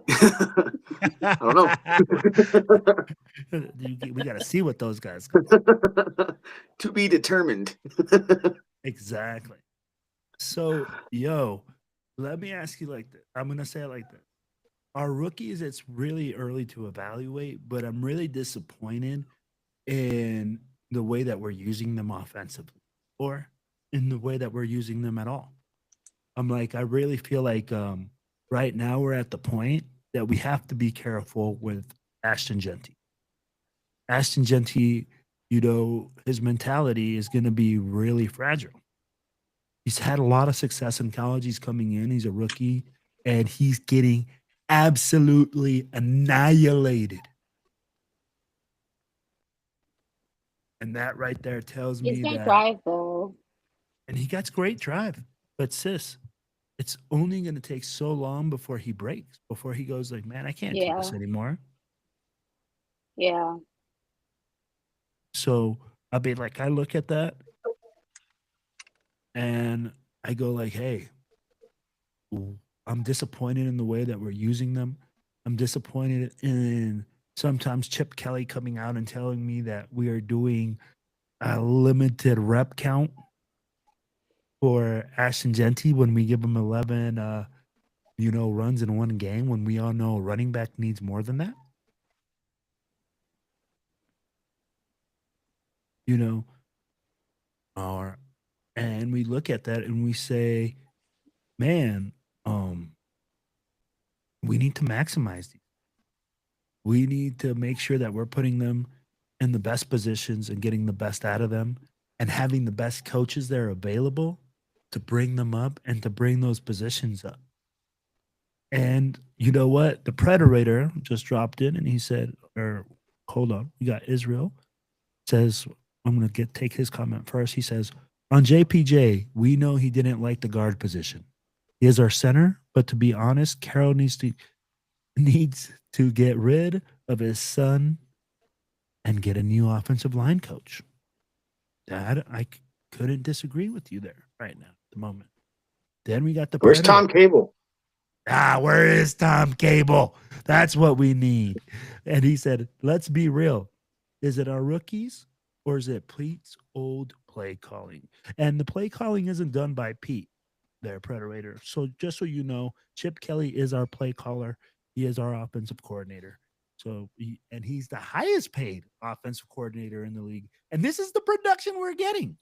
I don't know. We got to see what those guys got. To be determined. Exactly. So, yo, let me ask you like this. I'm going to say it like this. Our rookies, it's really early to evaluate, but I'm really disappointed in the way that we're using them offensively or in the way that we're using them at all. I'm like, I really feel like right now we're at the point that we have to be careful with Ashton Genty. Ashton Genty, his mentality is going to be really fragile. He's had a lot of success in college. He's coming in, he's a rookie, and he's getting absolutely annihilated. And that right there tells He's me got that, drive though. and he got great drive. But sis, it's only going to take so long before he breaks, before he goes like, man, I can't do this Yeah, anymore. yeah. So I mean, like, I look at that and I go like, hey, I'm disappointed in the way that we're using them. I'm disappointed in sometimes Chip Kelly coming out and telling me that we are doing a limited rep count for Ashton Genty when we give him 11, runs in one game when we all know a running back needs more than that. You know, or and we look at that and we say, man, um, we need to maximize these. We need to make sure that we're putting them in the best positions and getting the best out of them and having the best coaches that are available to bring them up and to bring those positions up. And you know what? The Predator just dropped in and he said, or hold on, we got Israel says, I'm going to take his comment first. He says, on JPJ, we know he didn't like the guard position. He is our center, but to be honest, Carroll needs to get rid of his son and get a new offensive line coach. That couldn't disagree with you there right now at the moment. Then we got the Where's Predator. Tom Cable? Where is Tom Cable? That's what we need. And he said, let's be real. Is it our rookies or is it Pete's old play calling? And the play calling isn't done by Pete, their Predator. So just so you know, Chip Kelly is our play caller. He is our offensive coordinator. So, he's the highest paid offensive coordinator in the league. And this is the production we're getting.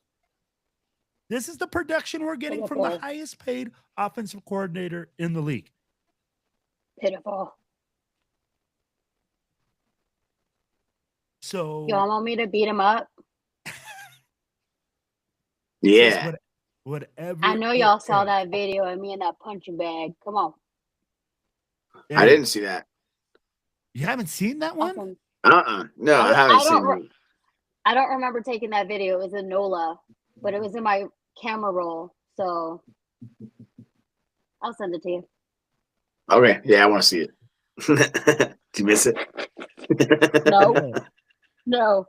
This is the production we're getting from the highest paid offensive coordinator in the league. Pitiful. So y'all want me to beat him up? Yeah. Whatever. I know y'all saw that video of me in that punching bag. Come on. Hey, I didn't see that. You haven't seen that one? Awesome. No, I haven't seen that. I don't remember taking that video. It was in NOLA, but it was in my camera roll. So I'll send it to you. Okay. Yeah, I want to see it. Did you miss it? No. No.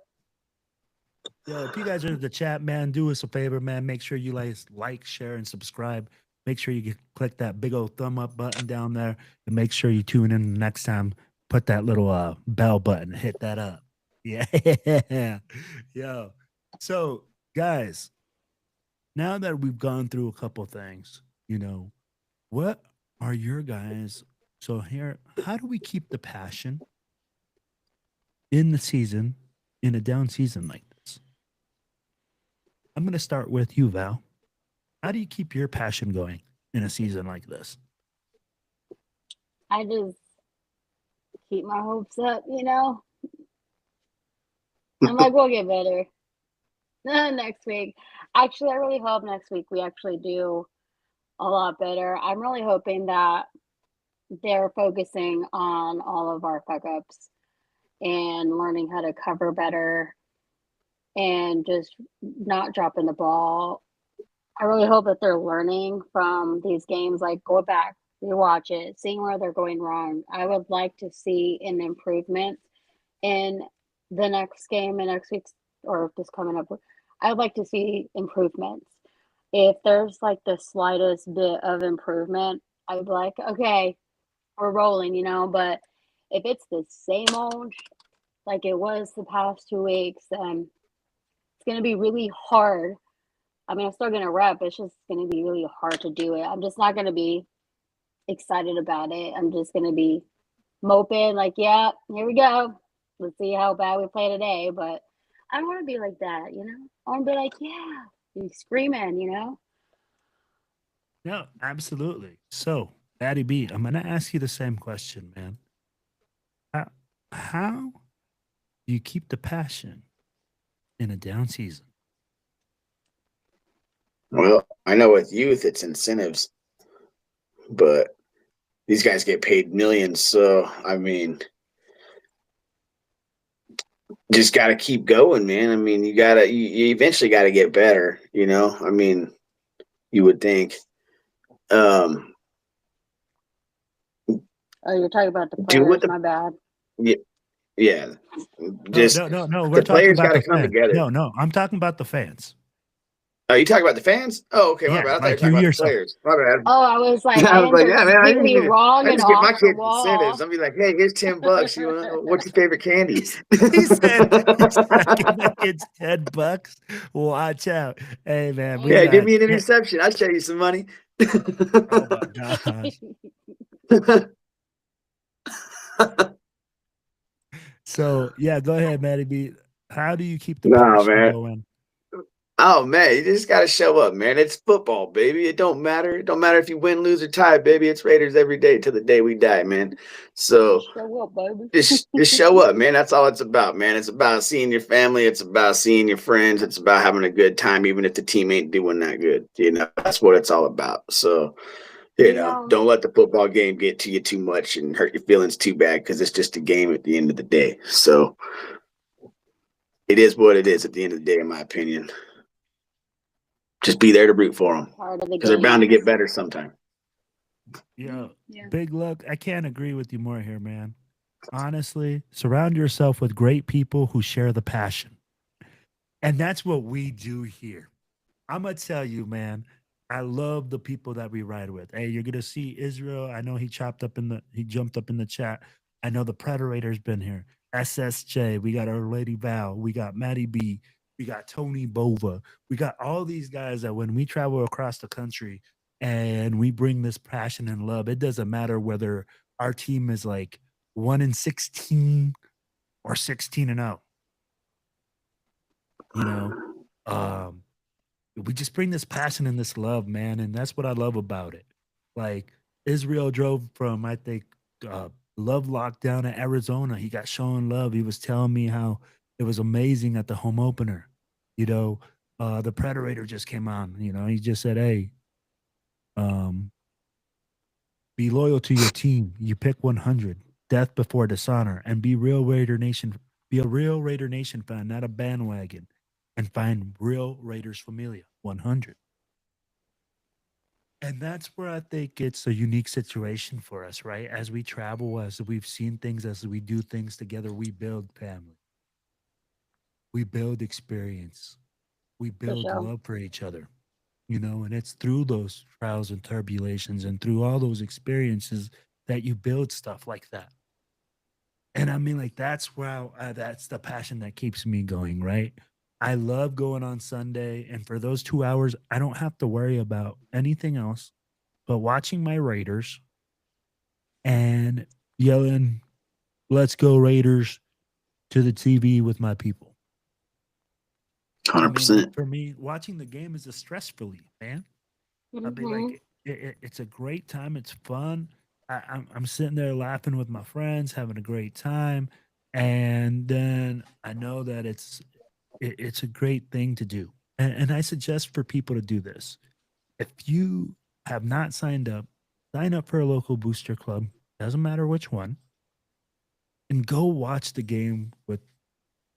Yo, if you guys are in the chat, man, do us a favor, man. Make sure you like, share, and subscribe. Make sure you click that big old thumb up button down there, and make sure you tune in the next time. Put that little bell button, hit that up. Yeah. Yo. So, guys, now that we've gone through a couple things, what are your guys? So here, how do we keep the passion in the season, in a down season like this? I'm going to start with you, Val. How do you keep your passion going in a season like this? I just keep my hopes up, I'm like, we'll get better next week. Actually, I really hope next week we actually do a lot better. I'm really hoping that they're focusing on all of our fuck ups and learning how to cover better and just not dropping the ball. I really hope that they're learning from these games, like go back, rewatch it, seeing where they're going wrong. I would like to see an improvement in the next game and next week's or this coming up. I'd like to see improvements. If there's like the slightest bit of improvement, I'd be like, okay, we're rolling, but if it's the same old like it was the past 2 weeks, then it's going to be really hard. I mean, I'm still going to rep. It's just going to be really hard to do it. I'm just not going to be excited about it. I'm just going to be moping like, yeah, here we go. Let's see how bad we play today. But I don't want to be like that, I want to be like, yeah, you screaming, No, absolutely. So, Daddy B, I'm going to ask you the same question, man. How do you keep the passion in a down season? Well, I know with youth it's incentives, but these guys get paid millions. So, I mean, just got to keep going, man. I mean, you eventually got to get better, I mean, you would think. Oh, you're talking about the players, my bad. Yeah. Just no. We're the players got to come together. No, I'm talking about the fans. Oh, you talking about the fans? Oh, okay. My bad. I thought you were talking about the players. My bad. Oh, I was like, I was like, yeah, man. I just get my kids incentives. I'll be like, hey, here's $10. What's your favorite candy? he said I give my kids $10. Watch out, hey man. Give me an interception. I'll show you some money. Oh my gosh. So yeah, go ahead, Matty B. How do you keep the passion going? Oh man, you just gotta show up, man. It's football, baby. It don't matter. It don't matter if you win, lose, or tie, baby. It's Raiders every day till the day we die, man. So show up, baby. just show up, man. That's all it's about, man. It's about seeing your family. It's about seeing your friends. It's about having a good time, even if the team ain't doing that good. That's what it's all about. So, don't let the football game get to you too much and hurt your feelings too bad, because it's just a game at the end of the day. So it is what it is at the end of the day, in my opinion. Just be there to root for them, because they're bound to get better sometime. Yeah, Yeah. Big Luck. I can't agree with you more here, man. Honestly, surround yourself with great people who share the passion. And that's what we do here. I'm gonna tell you, man. I love the people that we ride with. Hey, you're gonna see Israel. I know he jumped up in the chat. I know the Predator's been here. SSJ, we got Our Lady Val, we got Maddie B, we got Tony Bova, we got all these guys that when we travel across the country and we bring this passion and love, it doesn't matter whether our team is like 1-16 or 16-0. You know, um, we just bring this passion and this love, man, and that's what I love about it. Like Israel drove from, I think, uh, Love Lockdown at Arizona. He got shown love. He was telling me how it was amazing at the home opener. You know, the Predator just came on. You know, he just said, "Hey, um, be loyal to your team. You pick 100, death before dishonor, and be real Raider Nation. Be a real Raider Nation fan, not a bandwagon, and find real Raiders familia. 100." And that's where I think it's a unique situation for us, right? As we travel, as we've seen things, as we do things together, we build family, we build experience, we For build sure. love for each other, you know, and it's through those trials and tribulations and through all those experiences that you build stuff like that. And I mean, like, that's where that's the passion that keeps me going, right? I love going on Sunday. And for those 2 hours, I don't have to worry about anything else but watching my Raiders and yelling, "Let's go Raiders," to the TV with my people. I mean, like 100%. for me, watching the game is a stress relief, man. I mean, Hmm. like it's a great time. It's fun. I'm sitting there laughing with my friends, having a great time, and then I know that it's a great thing to do. And I suggest for people to do this. If you have not signed up, sign up for a local booster club. Doesn't matter which one, and go watch the game with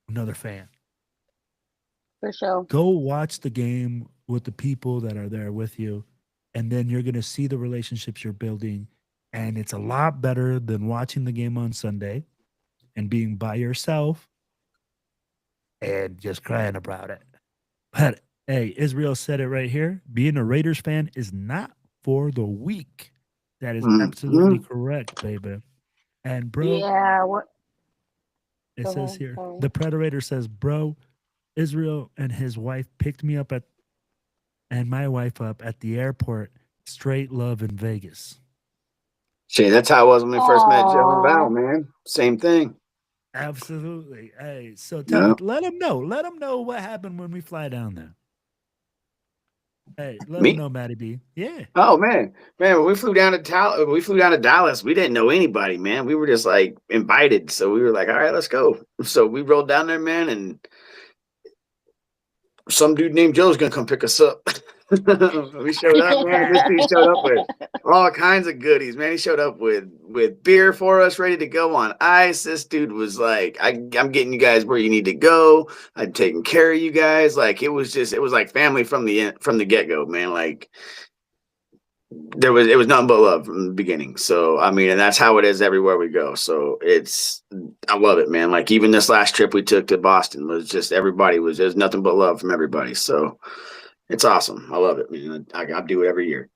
another fan. For sure. Go watch the game with the people that are there with you, and then you're going to see the relationships you're building. And it's a lot better than watching the game on Sunday and being by yourself and just crying about it. But hey, Israel said it right here. Being a Raiders fan is not for the weak. That is absolutely Mhm. correct, baby. And bro, Yeah. What? it Go says ahead. here, Sorry. the Predator says, "Bro, Israel and his wife picked me up at and my wife up at the airport. Straight love in Vegas." Shit, that's how it was when we first met Joe and Val, Aww. man. Same thing. Absolutely. Hey, so Yeah. let them know. Let them know what happened when we fly down there. Hey, let them Me? know, Matty B. Yeah. Oh man, when we flew down to Dallas. We didn't know anybody, man. We were just like invited, so we were like, all right, let's go. So we rolled down there, man, and some dude named Joe's gonna come pick us up. We showed up, man, and this dude showed up with all kinds of goodies, man. He showed up with beer for us, ready to go on ice. This dude was like, I'm getting you guys where you need to go. I'm taking care of you guys. Like it was like family from the get go, man. Like it was nothing but love from the beginning. So I mean, and that's how it is everywhere we go. So I love it, man. Like even this last trip we took to Boston was just there's nothing but love from everybody. So it's awesome. I love it, man. I do it every year.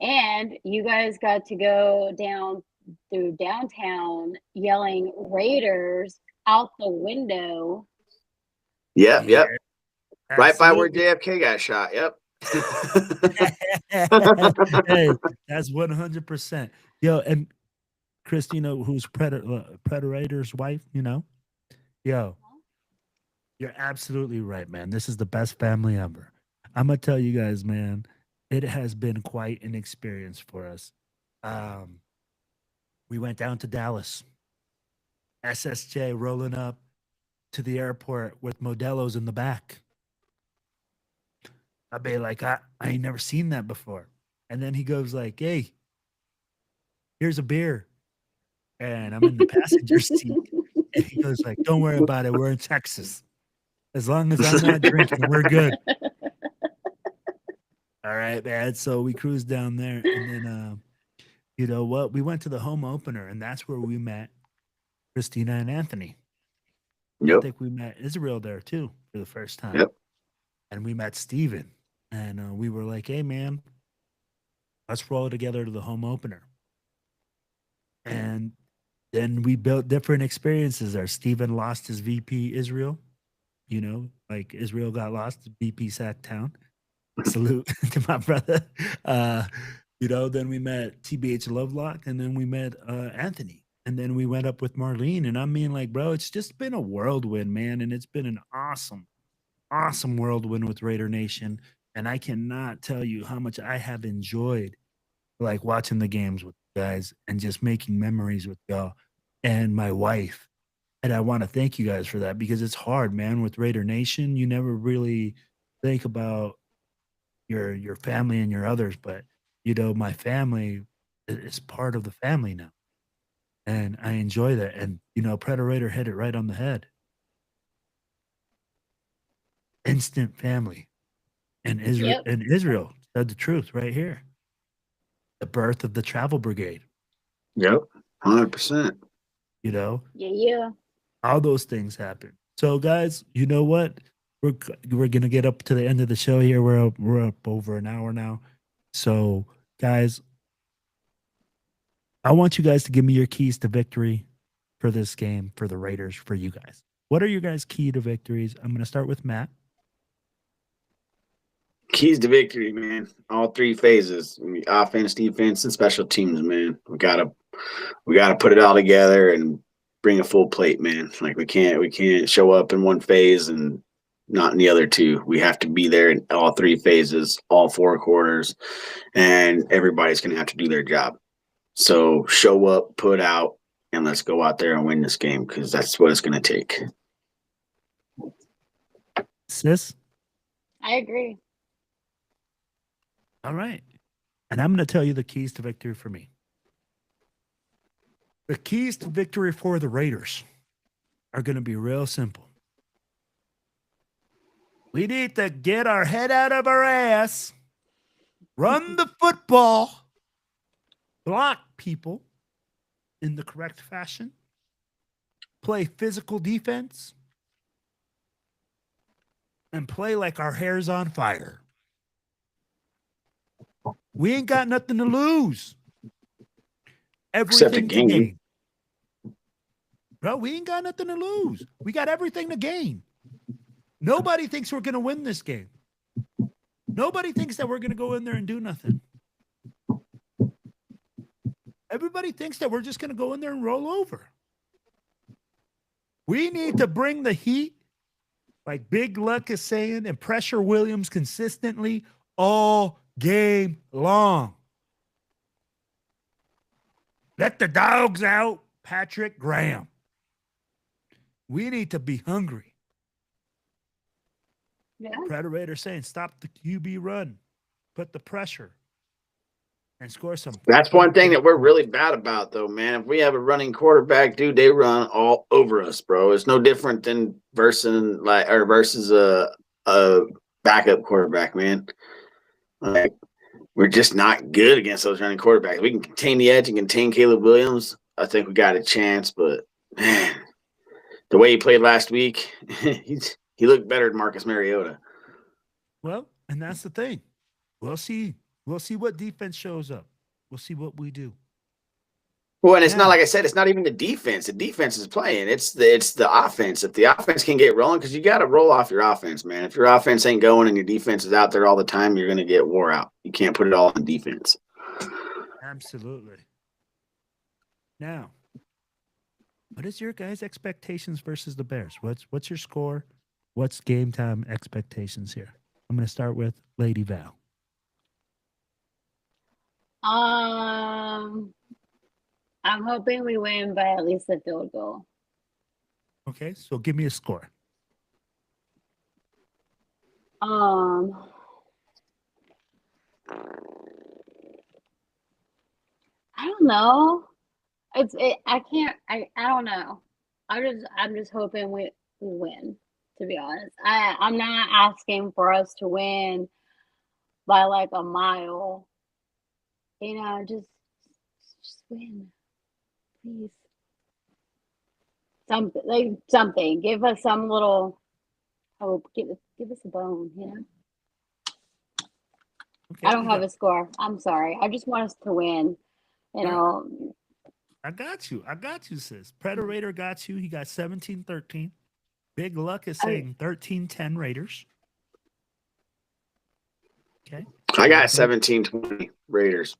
and you guys got to go down through downtown yelling Raiders out the window. Yep, Yeah, yep. Right by where absolutely. JFK got shot. Yep. Hey, that's 100%. Yo, and Christina, who's Predator's wife, yo, you're absolutely right, man. This is the best family ever. I'm gonna tell you guys, man, it has been quite an experience for us. Um, we went down to Dallas, SSJ rolling up to the airport with Modelo's in the back. I be like, I ain't never seen that before. And then he goes like, "Hey, here's a beer." And I'm in the passenger seat. And he goes like, "Don't worry about it. We're in Texas. As long as I'm not drinking, we're good." All right, man. So we cruised down there, and then you know what? We went to the home opener, and that's where we met Christina and Anthony. I Yep. think we met Israel there too for the first time, Yep. and we met Steven. And we were like, "Hey, man, let's roll together to the home opener." And then we built different experiences there. Steven lost his VP Israel. You know, like Israel got lost. VP Sacktown. Salute to my brother. Uh, you know, then we met TBH Lovelock, and then we met Anthony, and then we went up with Marlene. And I mean, like, bro, it's just been a whirlwind, man, and it's been an awesome, awesome whirlwind with Raider Nation. And I cannot tell you how much I have enjoyed like watching the games with you guys and just making memories with y'all and my wife. And I want to thank you guys for that because it's hard, man. With Raider Nation, you never really think about your family and your others, but you know, my family is part of the family now, and I enjoy that. And you know, Predator hit it right on the head. Instant family, and Israel Yep. said the truth right here. The birth of the travel brigade. Yep. 100%. You know, Yeah, yeah. all those things happen. So, guys, you know what? We're gonna get up to the end of the show here. We're up over an hour now. So, guys, I want you guys to give me your keys to victory for this game for the Raiders for you guys. What are your guys' key to victories? I'm gonna start with Matt. Keys to victory, man. All three phases: offense, defense, and special teams. Man, we gotta put it all together and bring a full plate, man. Like we can't show up in one phase and not in the other two. We have to be there in all three phases, all four quarters, and everybody's gonna have to do their job. So show up, put out, and let's go out there and win this game because that's what it's gonna take. Sis? I agree. All right. And I'm gonna tell you the keys to victory for me. The keys to victory for the Raiders are gonna be real simple. We need to get our head out of our ass, run the football, block people in the correct fashion, play physical defense, and play like our hair's on fire. We ain't got nothing to lose. Except a Everything to game. gain. Bro, we ain't got nothing to lose. We got everything to gain. Nobody thinks we're going to win this game. Nobody thinks that we're going to go in there and do nothing. Everybody thinks that we're just going to go in there and roll over. We need to bring the heat, like Big Luck is saying, and pressure Williams consistently all game long. Let the dogs out, Patrick Graham. We need to be hungry. Yeah. Predator saying, stop the QB run, put the pressure, and score some. That's one thing that we're really bad about, though, man. If we have a running quarterback, dude, they run all over us, bro. It's no different than versus a backup quarterback, man. Like we're just not good against those running quarterbacks. We can contain the edge and contain Caleb Williams. I think we got a chance, but man, the way he played last week, he looked better than Marcus Mariota. Well, and that's the thing. We'll see. We'll see what defense shows up. We'll see what we do. Well, and it's not Now, like I said, it's not even the defense. The defense is playing. It's the offense. If the offense can get rolling, because you got to roll off your offense, man. If your offense ain't going and your defense is out there all the time, you're going to get wore out. You can't put it all on defense. absolutely. Now, what is your guys' expectations versus the Bears? What's your score? What's game time expectations here? I'm going to start with Lady Val. I'm hoping we win by at least a field goal. Okay, so give me a score. I don't know. I can't. I don't know. I'm just hoping we win. To be honest, I'm not asking for us to win by like a mile. Just win, please. Something. Give us some little hope. Give us a bone. Okay, I don't you have got. a score. I'm sorry. I just want us to win. You All right, know, I got you. I got you, sis. Predator got you. He got 17-13. Big Luck is I, saying 13-10 Raiders. Okay. I got 17-20 Raiders.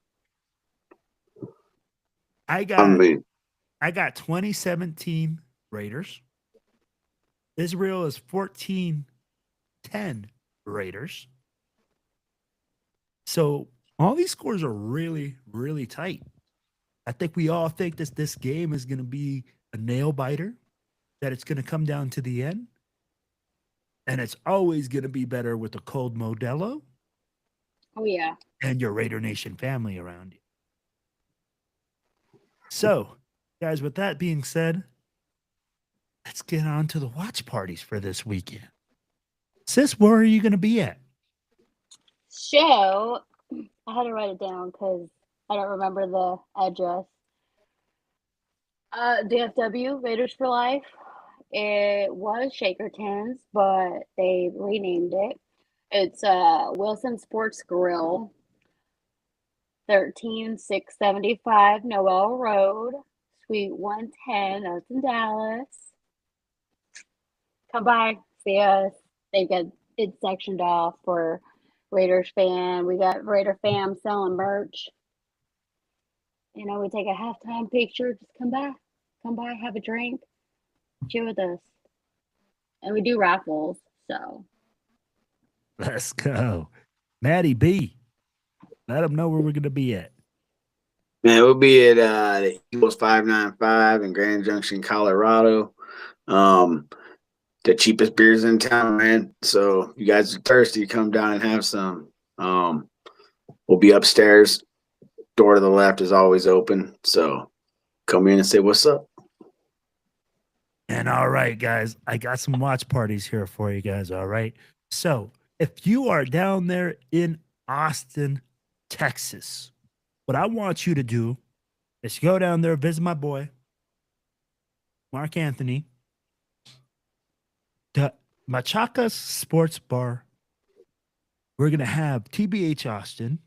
I I got mean, 2017 Raiders. Israel is 14-10 Raiders. So all these scores are really, really tight. I think we all think this game is going to be a nail biter, that it's going to come down to the end. And it's always going to be better with a cold Modelo oh yeah. and your Raider Nation family around you. So, guys, with that being said, let's get on to the watch parties for this weekend. Sis, where are you going to be at? Show. I had to write it down because I don't remember the address. DFW Raiders for Life. It was Shakertons, but they renamed it. It's Wilson Sports Grill, 13675 Noel Road, Suite 110. That's in Dallas. Come by, see us. They've got it sectioned off for Raiders fan. We got Raider fam selling merch. We take a halftime picture. Just come by, have a drink, chill with us, and we do raffles. So Let's go. Maddie B, let them know where we're going to be at. man, we'll be at the Eagles 595 in Grand Junction, Colorado. The cheapest beers in town, man. So you guys are thirsty, come down and have some. We'll be upstairs. Door to the left is always open. So come in and say what's up. And all right, guys, I got some watch parties here for you guys. All right. So if you are down there in Austin, Texas, what I want you to do is go down there, visit my boy, Mark Anthony, the Machaca's Sports Bar. We're going to have TBH Austin.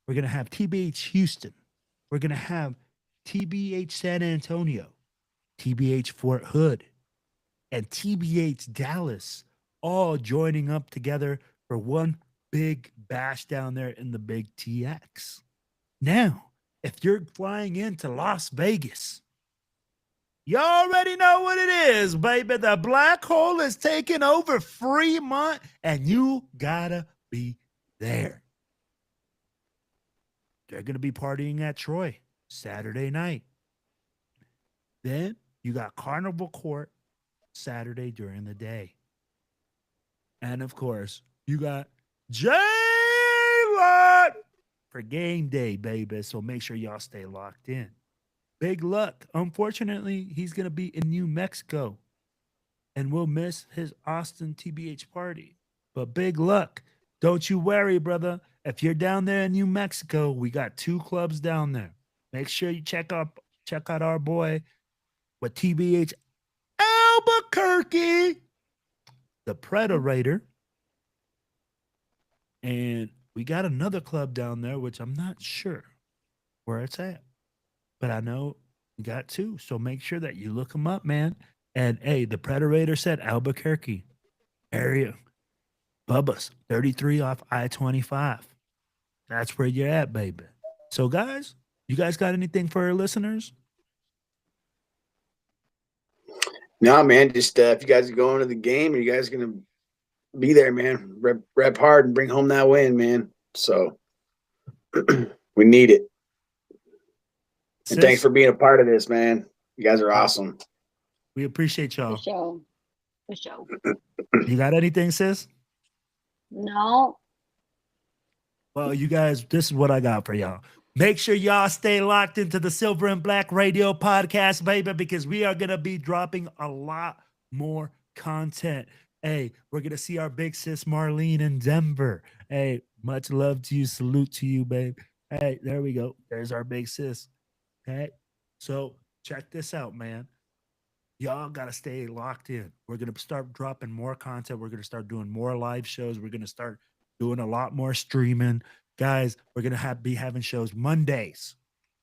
We're going to have TBH Houston. We're going to have TBH San Antonio, TBH Fort Hood, and TBH Dallas, all joining up together for one big bash down there in the big TX. Now, if you're flying into Las Vegas, you already know what it is, baby. The black hole is taking over Fremont, and you gotta be there. They're gonna be partying at Troy Saturday night. Then you got Carnival Court Saturday during the day. And of course, you got J-Rock for game day, baby. So make sure y'all stay locked in. Big Luck. Unfortunately, he's going to be in New Mexico and we'll miss his Austin TBH party. But Big Luck, don't you worry, brother. If you're down there in New Mexico, we got 2 clubs down there. Make sure you check out our boy with TBH Albuquerque, the Predator. And we got another club down there, which I'm not sure where it's at. But I know we got 2. So make sure that you look them up, man. And hey, the Predator said Albuquerque area. Bubba's 33 off I-25. That's where you're at, baby. So guys, you guys got anything for our listeners? No, man, just if you guys are going to the game, are you guys going to be there, man? Rep hard and bring home that win, man. So we need it. And thanks for being a part of this, man. You guys are awesome. We appreciate y'all. For sure. You got anything, sis? No. Well, you guys, this is what I got for y'all. Make sure y'all stay locked into the Silver and Black Radio podcast, baby, because we are going to be dropping a lot more content. Hey, we're going to see our big sis Marlene in Denver. Hey, much love to you. Salute to you, babe. Hey, there we go. There's our big sis. Okay. So check this out, man. Y'all got to stay locked in. We're going to start dropping more content. We're going to start doing more live shows. We're going to start doing a lot more streaming. Guys, we're going to be having shows Mondays,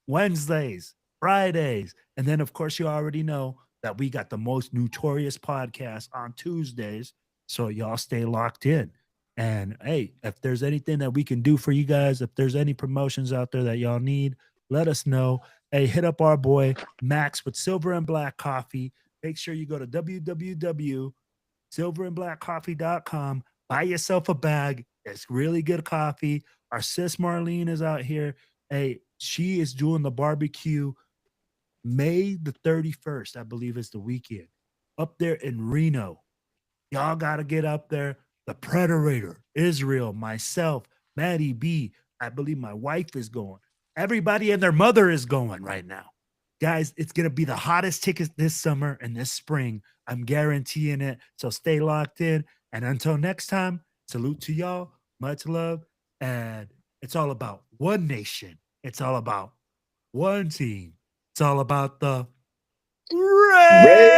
Wednesdays, Fridays. And then, of course, you already know that we got the most notorious podcast on Tuesdays. So y'all stay locked in. And hey, if there's anything that we can do for you guys, if there's any promotions out there that y'all need, let us know. Hey, hit up our boy Max with Silver and Black Coffee. Make sure you go to www.silverandblackcoffee.com. Buy yourself a bag. It's really good coffee. Our sis Marlene is out here. Hey, she is doing the barbecue May the 31st, I believe is the weekend, up there in Reno. Y'all got to get up there. The Predator, Israel, myself, Maddie B. I believe my wife is going. Everybody and their mother is going right now. Guys, it's going to be the hottest ticket this summer and this spring. I'm guaranteeing it. So stay locked in. And until next time, salute to y'all. Much love. And it's all about one nation. It's all about one team. It's all about the Red.